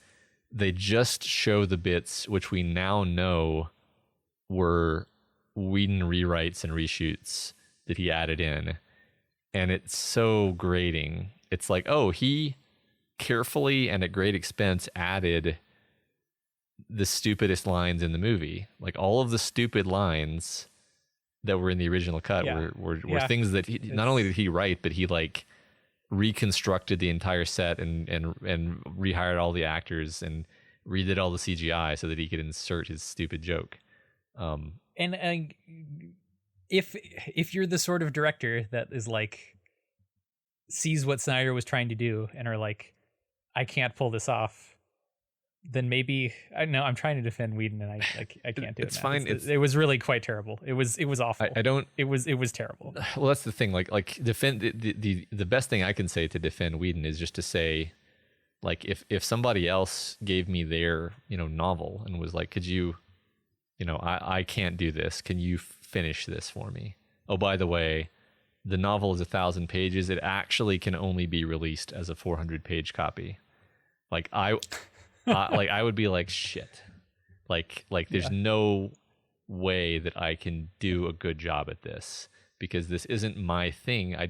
they just show the bits which we now know were Whedon rewrites and reshoots that he added in, and it's so grating. It's like, oh, he carefully and at great expense added the stupidest lines in the movie. Like all of the stupid lines that were in the original cut were things that not only did he write, but he like reconstructed the entire set and rehired all the actors and redid all the CGI so that he could insert his stupid joke. And if you're the sort of director that is like sees what Snyder was trying to do and are like, I can't pull this off, then maybe I'm trying to defend Whedon and I can't do it. It's fine. It was really quite terrible. It was awful. It was terrible. Well, that's the thing. Like defend the best thing I can say to defend Whedon is just to say, like if somebody else gave me their novel and was like, could you, I can't do this. Can you finish this for me? Oh, by the way, the novel is 1,000 pages. It actually can only be released as a 400-page copy. Like I would be like, shit. Like there's no way that I can do a good job at this because this isn't my thing. I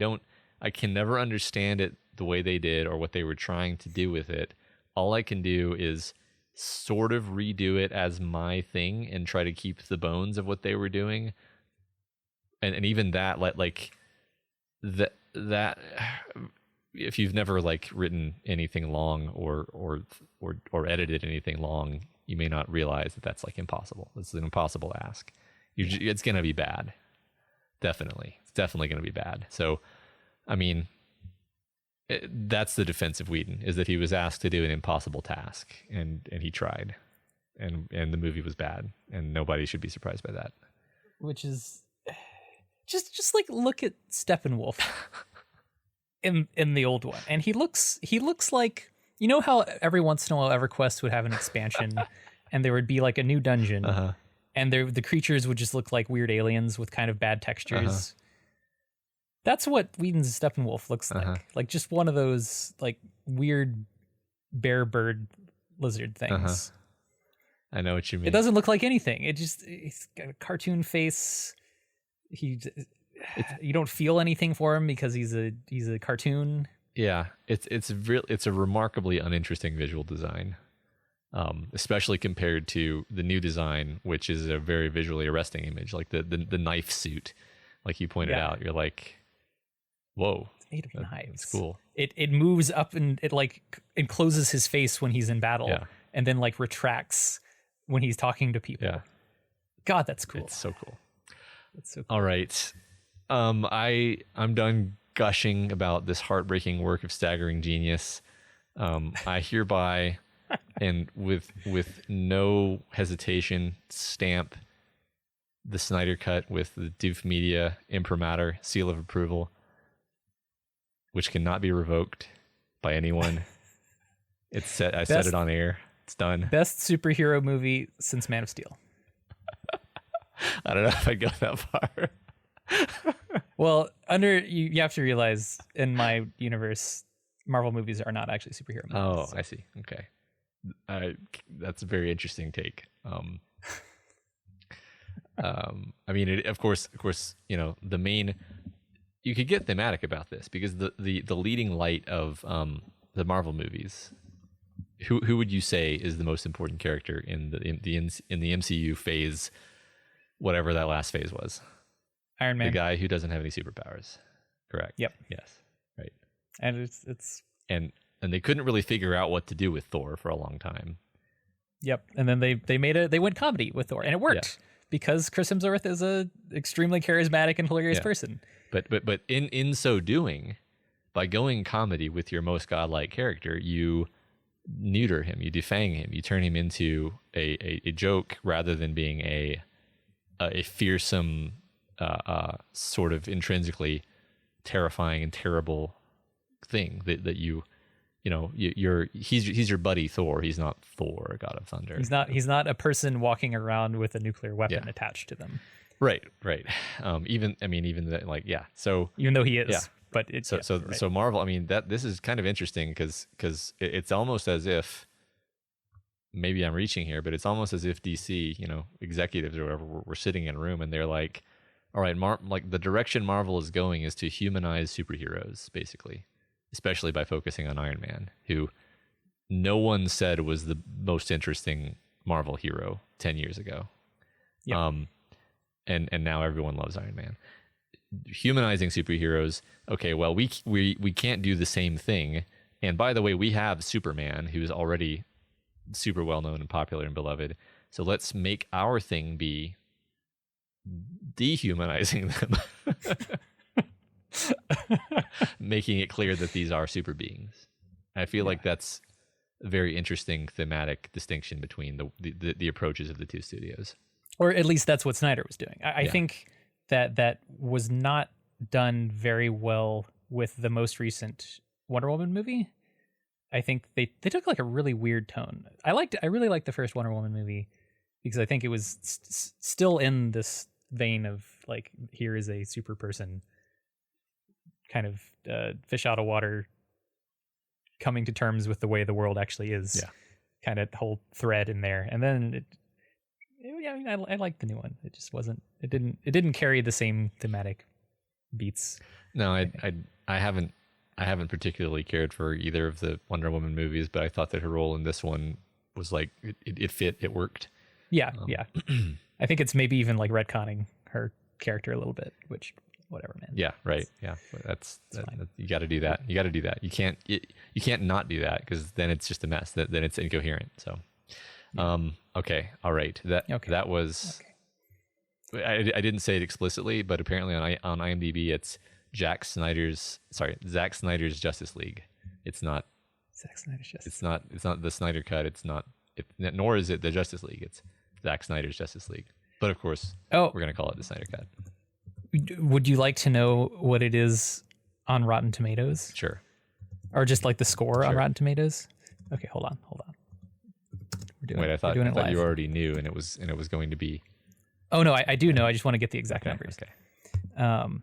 can never understand it the way they did or what they were trying to do with it. All I can do is sort of redo it as my thing and try to keep the bones of what they were doing. And even that, that if you've never like written anything long or edited anything long, you may not realize that that's like impossible. It's an impossible ask. It's going to be bad. Definitely. It's definitely going to be bad. So, I mean, that's the defense of Whedon, is that he was asked to do an impossible task and he tried and the movie was bad and nobody should be surprised by that. Which is just like look at Steppenwolf. in the old one, and he looks like, how every once in a while EverQuest would have an expansion and there would be like a new dungeon and the creatures would just look like weird aliens with kind of bad textures. That's what Whedon's Steppenwolf looks like. Like just one of those like weird bear bird lizard things. I know what you mean. It doesn't look like anything. He's got a cartoon face. You don't feel anything for him because he's a cartoon. Yeah, it's a remarkably uninteresting visual design, especially compared to the new design, which is a very visually arresting image, like the knife suit, like you pointed out. You're like, whoa, it's made of knives. It's cool. It moves up and it like encloses his face when he's in battle, and then like retracts when he's talking to people. Yeah, God, that's cool. It's so cool. That's so cool. All right. I'm done gushing about this heartbreaking work of staggering genius. I hereby and with no hesitation stamp the Snyder Cut with the Doof Media imprimatur seal of approval, which cannot be revoked by anyone. It's set. I said it on air. It's done. Best superhero movie since Man of Steel. I don't know if I'd go that far. Well, you have to realize in my universe, Marvel movies are not actually superhero movies. Oh, I see. Okay. That's a very interesting take. I mean, of course, the main, you could get thematic about this because the leading light of the Marvel movies, who would you say is the most important character in the MCU phase, whatever that last phase was? Iron Man. The guy who doesn't have any superpowers. Correct. Yep. Yes. Right. And it's and they couldn't really figure out what to do with Thor for a long time. Yep. And then they went comedy with Thor, and it worked because Chris Hemsworth is a extremely charismatic and hilarious person. But in so doing, by going comedy with your most godlike character, you neuter him, you defang him, you turn him into a joke rather than being a fearsome, sort of intrinsically terrifying and terrible thing that he's your buddy Thor. He's not Thor, God of Thunder. He's not a person walking around with a nuclear weapon attached to them. Right. Even that, like, yeah. So even though he is, but it's so Marvel. I mean, this is kind of interesting because it's almost as if, maybe I'm reaching here, but it's almost as if DC, executives or whatever, were sitting in a room and they're like, all right, like the direction Marvel is going is to humanize superheroes, basically, especially by focusing on Iron Man, who no one said was the most interesting Marvel hero 10 years ago. Yeah. And now everyone loves Iron Man. Humanizing superheroes. Okay, well, we can't do the same thing. And by the way, we have Superman, who's already super well known and popular and beloved. So let's make our thing be dehumanizing them, making it clear that these are super beings. I feel like that's a very interesting thematic distinction between the approaches of the two studios. Or at least that's what Snyder was doing. I think that was not done very well with the most recent Wonder Woman movie. I think they took like a really weird tone. I really liked the first Wonder Woman movie because I think it was still in this vein of like, here is a super person, kind of fish out of water, coming to terms with the way the world actually is, kind of whole thread in there. And then I liked the new one. It just wasn't. It didn't carry the same thematic beats. No, I haven't particularly cared for either of the Wonder Woman movies, but I thought that her role in this one was like it fit. It worked. Yeah. I think it's maybe even like retconning her character a little bit, which whatever, man. Yeah, right. Yeah, that's you got to do that. You got to do that. You can't not do that because then it's just a mess. Then it's incoherent. So, okay, all right. That was. Okay. I didn't say it explicitly, but apparently on IMDb it's ZACK Snyder's Justice League. It's not ZACK Snyder's Justice. It's not the Snyder Cut. Nor is it the Justice League. It's ZACK Snyder's Justice League. But of course, we're gonna call it the Snyder Cut. Would you like to know what it is on Rotten Tomatoes? Sure. Or just like the score on Rotten Tomatoes? Okay, hold on. I thought you already knew, and it was going to be. Oh no, I do know. I just want to get the exact numbers. Okay. God,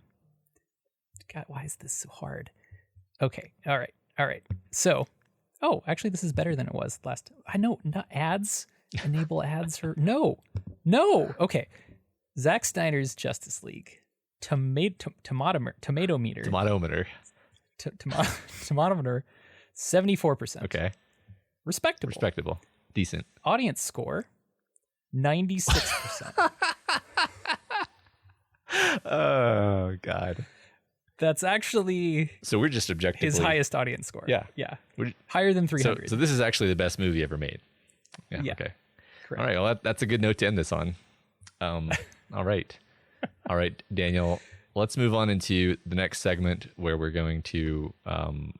why is this so hard? Okay, all right. So, actually, this is better than it was last. I know, not ads. Enable ads for no. Okay, ZACK Snyder's Justice League. Tomatometer. Tomatometer. 74%. Okay. Respectable. Decent. Audience score 96%. Oh God. That's actually so we're just objectively his highest audience score. Yeah. We're, higher than 300. So this is actually the best movie ever made. Yeah. Okay. Correct. All right. Well, that's a good note to end this on. All right, Daniel. Let's move on into the next segment where we're going to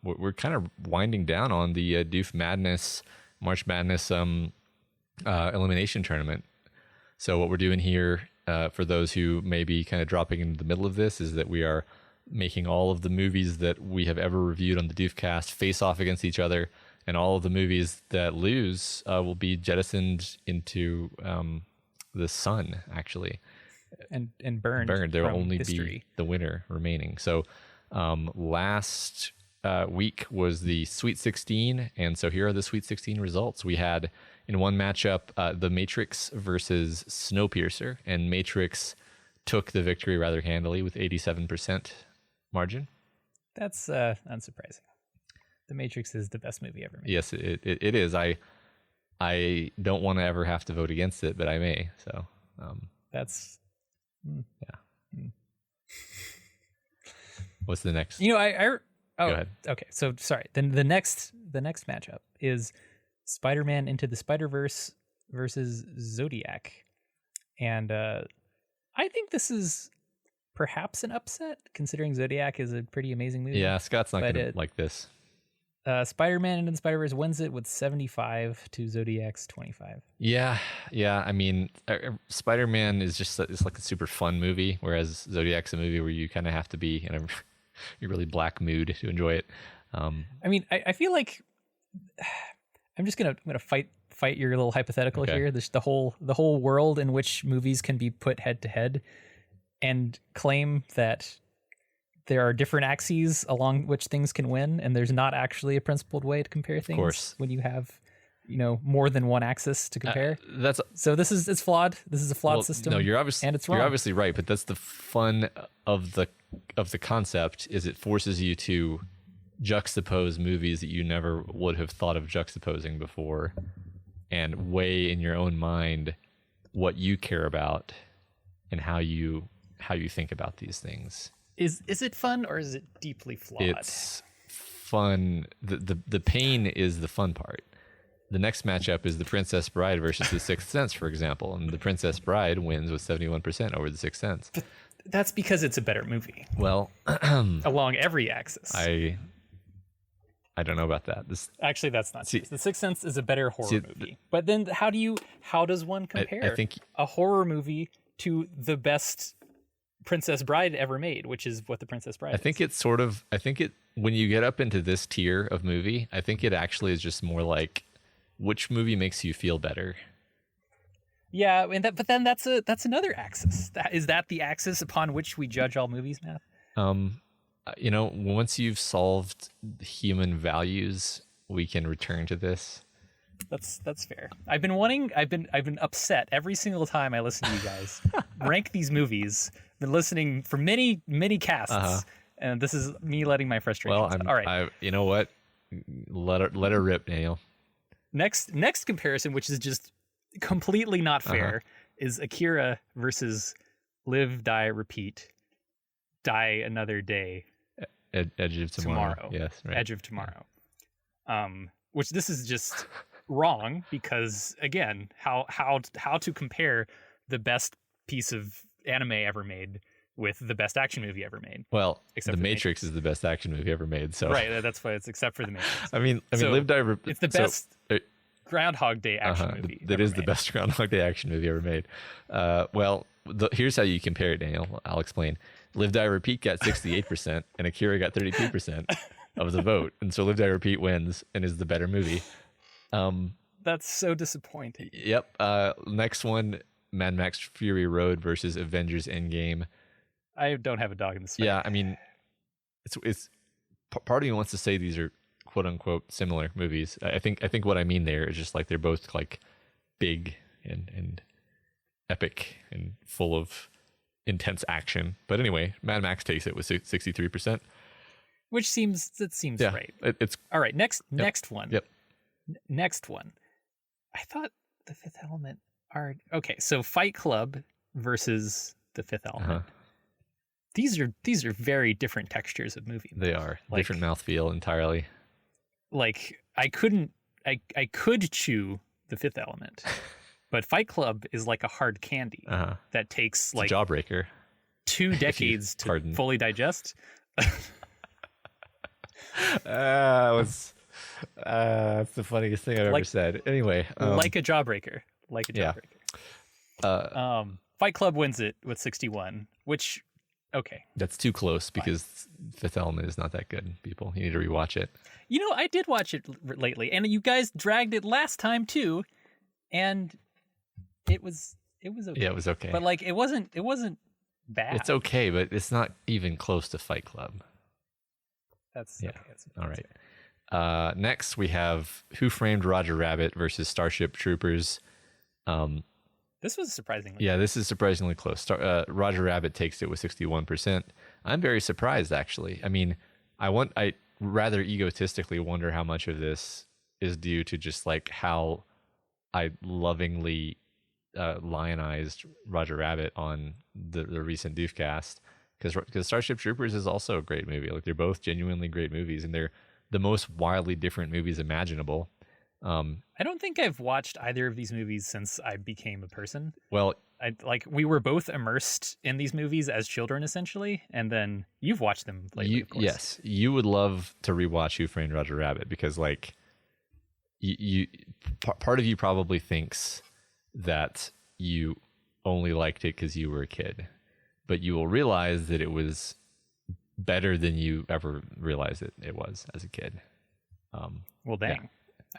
we're kind of winding down on the Doof Madness March Madness elimination tournament. So what we're doing here, for those who may be kind of dropping into the middle of this, is that we are making all of the movies that we have ever reviewed on the Doofcast face off against each other, and all of the movies that lose will be jettisoned into the sun, actually. and burned. There will from only history. be the winner remaining. So last week was the Sweet 16, and so here are the Sweet 16 results. We had in one matchup The Matrix versus Snowpiercer, and Matrix took the victory rather handily with 87% margin. That's unsurprising. The Matrix is the best movie ever made. Yes, it is. I don't want to ever have to vote against it, but I may. So That's yeah. What's the next? Go ahead. Okay, so sorry. Then the next matchup is Spider-Man Into the Spider-Verse versus Zodiac, and I think this is perhaps an upset considering Zodiac is a pretty amazing movie. Yeah, Scott's not gonna like this. Spider-Man Into the Spider-Verse wins it with 75 to Zodiac's 25. Yeah. I mean, Spider-Man is it's like a super fun movie, whereas Zodiac's a movie where you kind of have to be in a really black mood to enjoy it. I mean, I feel like I'm gonna fight your little hypothetical here. There's the whole world in which movies can be put head to head, and claim that there are different axes along which things can win, and there's not actually a principled way to compare things. Of course. When you have, more than one axis to compare. It's flawed. This is a flawed system. No, you're obviously and it's wrong. You're obviously right, but that's the fun of the concept, is it forces you to juxtapose movies that you never would have thought of juxtaposing before, and weigh in your own mind what you care about and how you think about these things. Is it fun or is it deeply flawed? It's fun. The pain is the fun part. The next matchup is The Princess Bride versus The Sixth Sense, for example, and The Princess Bride wins with 71% over The Sixth Sense. But that's because it's a better movie. Well, along every axis. I don't know about that. Actually, that's not true. The Sixth Sense is a better horror movie. But then how does one compare I think a horror movie to the best Princess Bride ever made, which is what The Princess Bride is? I think when you get up into this tier of movie, I think it actually is just more like, which movie makes you feel better? Yeah, but then that's another axis. Is that the axis upon which we judge all movies, Matt? Once you've solved the human values, we can return to this. That's fair. I've been upset every single time I listen to you guys rank these movies. Been listening for many casts, and this is me letting my frustrations out. All right. You know what? Let her rip, Daniel. Next comparison, which is just completely not fair, is Akira versus Live, Die, Repeat, Die Another Day. Edge of Tomorrow. Yes, right. Edge of Tomorrow. Which this is just wrong, because again, how to compare the best piece of anime ever made with the best action movie ever made? Well, The Matrix is the best action movie ever made. So right, that's why it's except for The Matrix. I mean, so Live, Die, Repeat. It's the best Groundhog Day action movie. That is the best Groundhog Day action movie ever made. Here's how you compare it, Daniel. I'll explain. Live, Die, Repeat got 68%, and Akira got 32% of the vote, and so Live, Die, Repeat wins and is the better movie. That's so disappointing. Yep. Next one, Mad Max Fury Road versus Avengers Endgame. I don't have a dog in this fight. Yeah, I mean, it's part of me wants to say these are quote unquote similar movies. I think what I mean there is just like they're both like big and epic and full of intense action. But anyway, Mad Max takes it with 63%, which seems right. It's all right. Next one. Yep. Next one. I thought The Fifth Element are okay. So Fight Club versus The Fifth Element. These are very different textures of movie. They are different mouthfeel entirely. Like I could chew The Fifth Element, but Fight Club is like a hard candy that takes it's a jawbreaker. 2 decades to fully digest. That's the funniest thing I've ever said. Anyway, like a jawbreaker. Yeah. Fight Club wins it with 61, which. Okay. That's too close because Fifth Element is not that good, people. You need to rewatch it. I did watch it lately, and you guys dragged it last time too, and it was It was okay. Yeah, it was okay. But like, it wasn't bad. It's okay, but it's not even close to Fight Club. That's Yeah. okay, that's All right. Next, we have Who Framed Roger Rabbit versus Starship Troopers. This was surprisingly. Yeah, this is surprisingly close. Roger Rabbit takes it with 61%. I'm very surprised, actually. I mean, I rather egotistically wonder how much of this is due to just like how I lovingly lionized Roger Rabbit on the recent Doofcast, because Starship Troopers is also a great movie. Like, they're both genuinely great movies, and they're the most wildly different movies imaginable. I don't think I've watched either of these movies since I became a person. Well, We were both immersed in these movies as children, essentially, and then you've watched them lately, of course. Yes, you would love to rewatch Who Framed Roger Rabbit, because like part of you probably thinks that you only liked it because you were a kid, but you will realize that it was better than you ever realized it was as a kid. Well, dang. Yeah.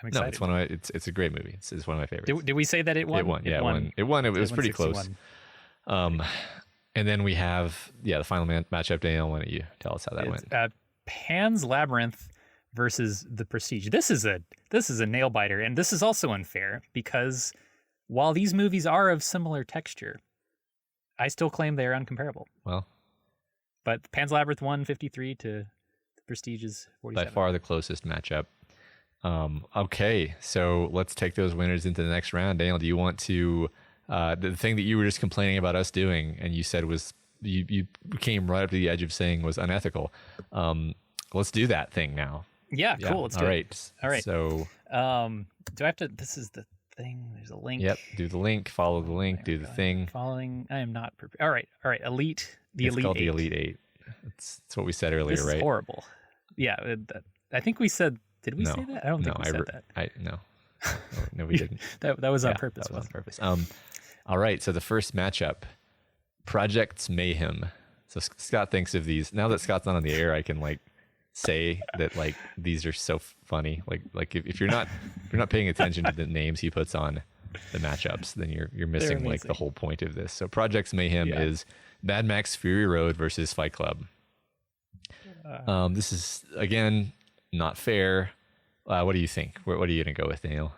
I'm excited. No, it's one of my, it's a great movie. It's one of my favorites. Did we say that it won? It won. Yeah, it won. It was pretty close. 61. And then we have the final matchup. Daniel, why don't you tell us how that went? Pan's Labyrinth versus The Prestige. This is a nail biter, and this is also unfair because while these movies are of similar texture, I still claim they are uncomparable. Well, but Pan's Labyrinth won 53 to The Prestige's 47. By far the closest matchup. Okay, so let's take those winners into the next round. Daniel, do you want to the thing that you were just complaining about us doing and you said was you came right up to the edge of saying was unethical. Let's do that thing now. Yeah, cool. Let's do it. All right. So do I have to? This is the thing. There's a link. Yep. Do the link. Follow the link. Do the thing. Following. I am not prepared. All right. Elite. It's called the Elite Eight. That's what we said earlier, this right? Is horrible. Yeah. I think we said. Did we say that? I don't think we said that. No, we didn't. that was on purpose. That was on purpose. All right. So the first matchup, Projects Mayhem. So Scott thinks of these. Now that Scott's not on the air, I can like say that like these are so funny. Like if you're not paying attention to the names he puts on the matchups, then you're missing like the whole point of this. So Projects Mayhem is Mad Max Fury Road versus Fight Club. This is again not fair. What do you think? What are you gonna go with, Daniel?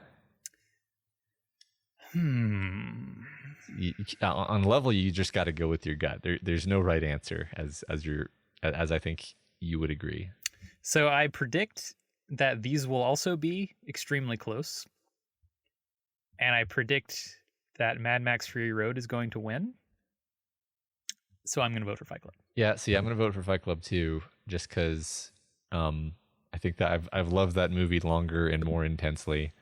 On level, you just got to go with your gut. There's no right answer, as I think you would agree. So I predict that these will also be extremely close, and I predict that Mad Max Fury Road is going to win. So I'm going to vote for Fight Club. Yeah, see, I'm going to vote for Fight Club too, just because I think that I've loved that movie longer and more intensely.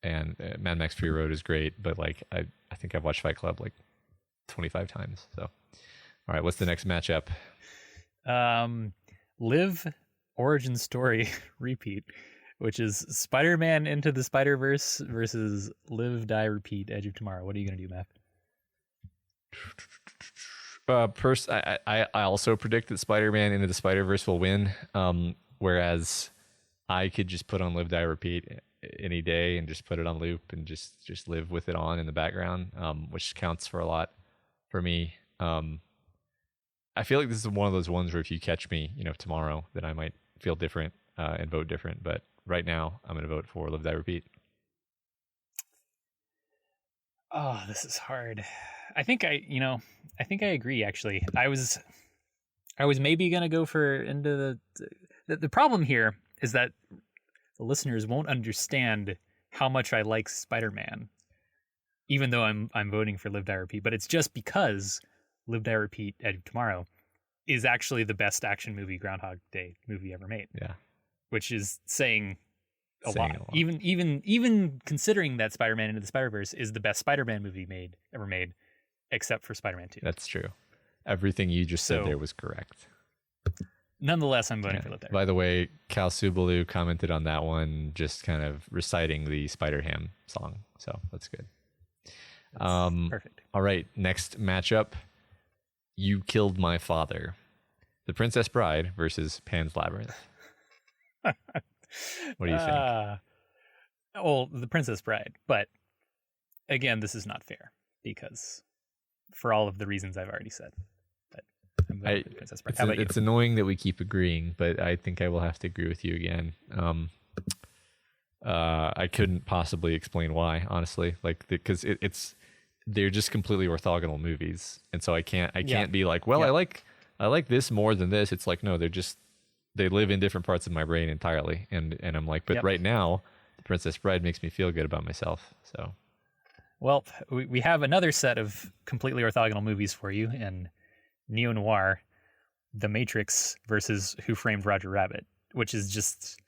And Mad Max Fury Road is great, but like I think I've watched Fight Club like 25 times. So, all right, what's the next matchup? Live Origin Story Repeat, which is Spider-Man Into the Spider-Verse versus Live, Die, Repeat, Edge of Tomorrow. What are you gonna do, Matt? I also predict that Spider-Man Into the Spider-Verse will win. Whereas I could just put on Live, Die, Repeat any day and just put it on loop and just live with it on in the background, which counts for a lot for me. I feel like this is one of those ones where if you catch me, tomorrow, that I might feel different and vote different. But right now, I'm going to vote for Live, Die, Repeat. Oh, this is hard. I think I agree. Actually, I was maybe gonna go for Into the problem here is that the listeners won't understand how much I like Spider-Man, even though I'm voting for Live, Die, Repeat. But it's just because Live, Die, Repeat, Edge of Tomorrow is actually the best action movie Groundhog Day movie ever made. Yeah, which is saying a lot. Even considering that Spider-Man Into the Spider-Verse is the best Spider-Man movie ever made, except for Spider-Man 2. That's true. Everything you just said there was correct. Nonetheless, I'm voting for Live, Die. By the way, Cal Subalu commented on that one, just kind of reciting the Spider-Ham song. So that's good. Perfect. All right, next matchup. You Killed My Father. The Princess Bride versus Pan's Labyrinth. What do you think? Well, The Princess Bride, but again, this is not fair because for all of the reasons I've already said. But I'm going with Princess Bride. How about you? It's annoying that we keep agreeing, but I think I will have to agree with you again. I couldn't possibly explain why, honestly, like because they're just completely orthogonal movies, and so I can't be like, well, I like this more than this. It's like, no, they live in different parts of my brain entirely, and I'm like, but right now, The Princess Bride makes me feel good about myself. So, well, we have another set of completely orthogonal movies for you in neo-noir, The Matrix versus Who Framed Roger Rabbit, which is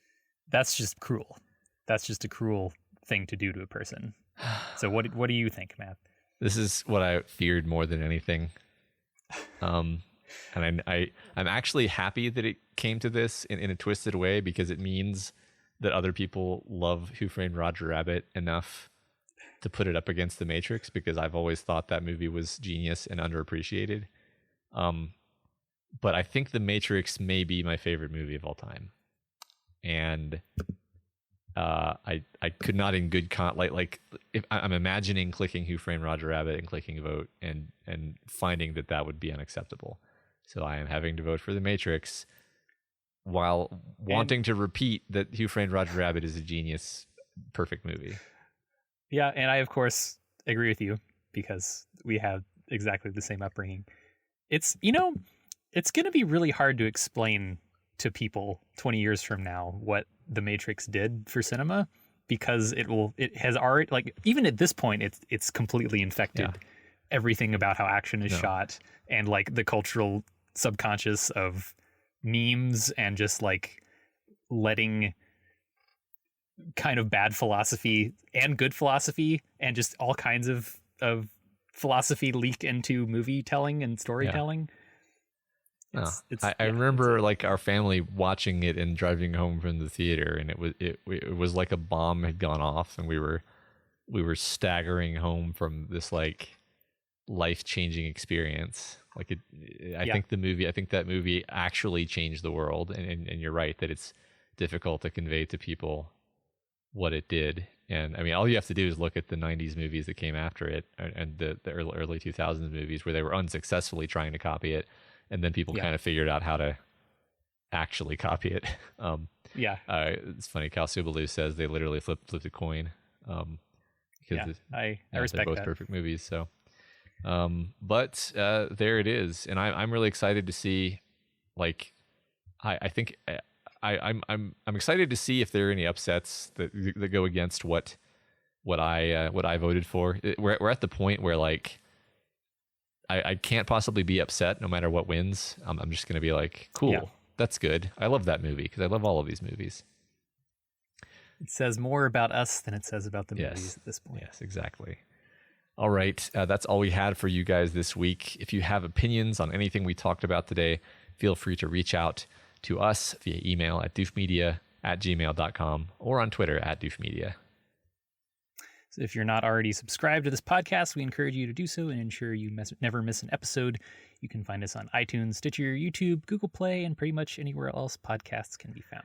that's just cruel. That's just a cruel thing to do to a person. So what do you think, Matt? This is what I feared more than anything. And I'm actually happy that it came to this in a twisted way, because it means that other people love Who Framed Roger Rabbit enough to put it up against The Matrix, because I've always thought that movie was genius and underappreciated. But I think The Matrix may be my favorite movie of all time. And I could not in good like if I'm imagining clicking Who Framed Roger Rabbit and clicking vote and finding that would be unacceptable. So I am having to vote for The Matrix while wanting to repeat that Who Framed Roger Rabbit is a genius, perfect movie. Yeah, and I of course agree with you because we have exactly the same upbringing. It's it's going to be really hard to explain to people 20 years from now what The Matrix did for cinema, because it has already, like, even at this point it's completely infected everything about how action is shot, and like the cultural subconscious of memes, and just like letting kind of bad philosophy and good philosophy and just all kinds of philosophy leak into movie telling and storytelling. I remember like our family watching it and driving home from the theater, and it was like a bomb had gone off, and we were staggering home from this like life-changing experience. Like I think that movie actually changed the world, and you're right that it's difficult to convey to people what it did. And I mean, all you have to do is look at the 90s movies that came after it, and the early 2000s movies where they were unsuccessfully trying to copy it. And then people kind of figured out how to actually copy it. It's funny. Cal Subalu says they literally flipped a coin. Because I respect they're both that. perfect movies. So, but there it is, and I'm really excited to see. Like, I think I'm excited to see if there are any upsets that go against what I voted for. We're at the point where like. I can't possibly be upset no matter what wins. I'm just going to be like, cool, that's good. I love that movie because I love all of these movies. It says more about us than it says about the movies at this point. Yes, exactly. All right. That's all we had for you guys this week. If you have opinions on anything we talked about today, feel free to reach out to us via email at doofmedia@gmail.com or on Twitter @doofmedia. So if you're not already subscribed to this podcast, we encourage you to do so and ensure you never miss an episode. You can find us on iTunes, Stitcher, YouTube, Google Play, and pretty much anywhere else podcasts can be found.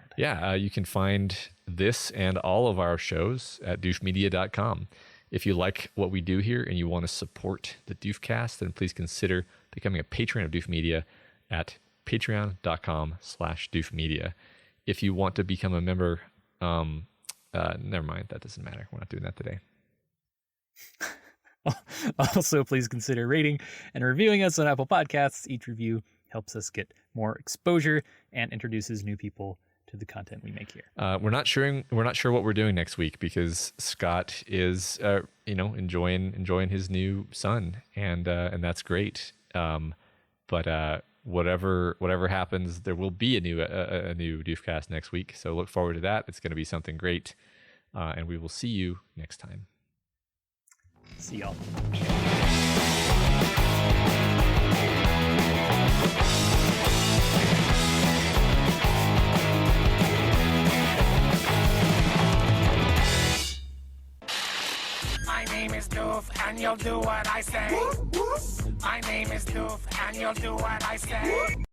You can find this and all of our shows at doofmedia.com. If you like what we do here and you want to support the Doofcast, then please consider becoming a patron of Doof Media at patreon.com/doofmedia. If you want to become a member, never mind, that doesn't matter. We're not doing that today. Also, please consider rating and reviewing us on Apple Podcasts. Each review helps us get more exposure and introduces new people to the content we make here. We're not sure what we're doing next week because Scott is enjoying his new son, and that's great. But whatever happens, there will be a new Doofcast next week. So look forward to that. It's going to be something great, and we will see you next time. See y'all. My name is Doof, and you'll do what I say. My name is Doof, and you'll do what I say.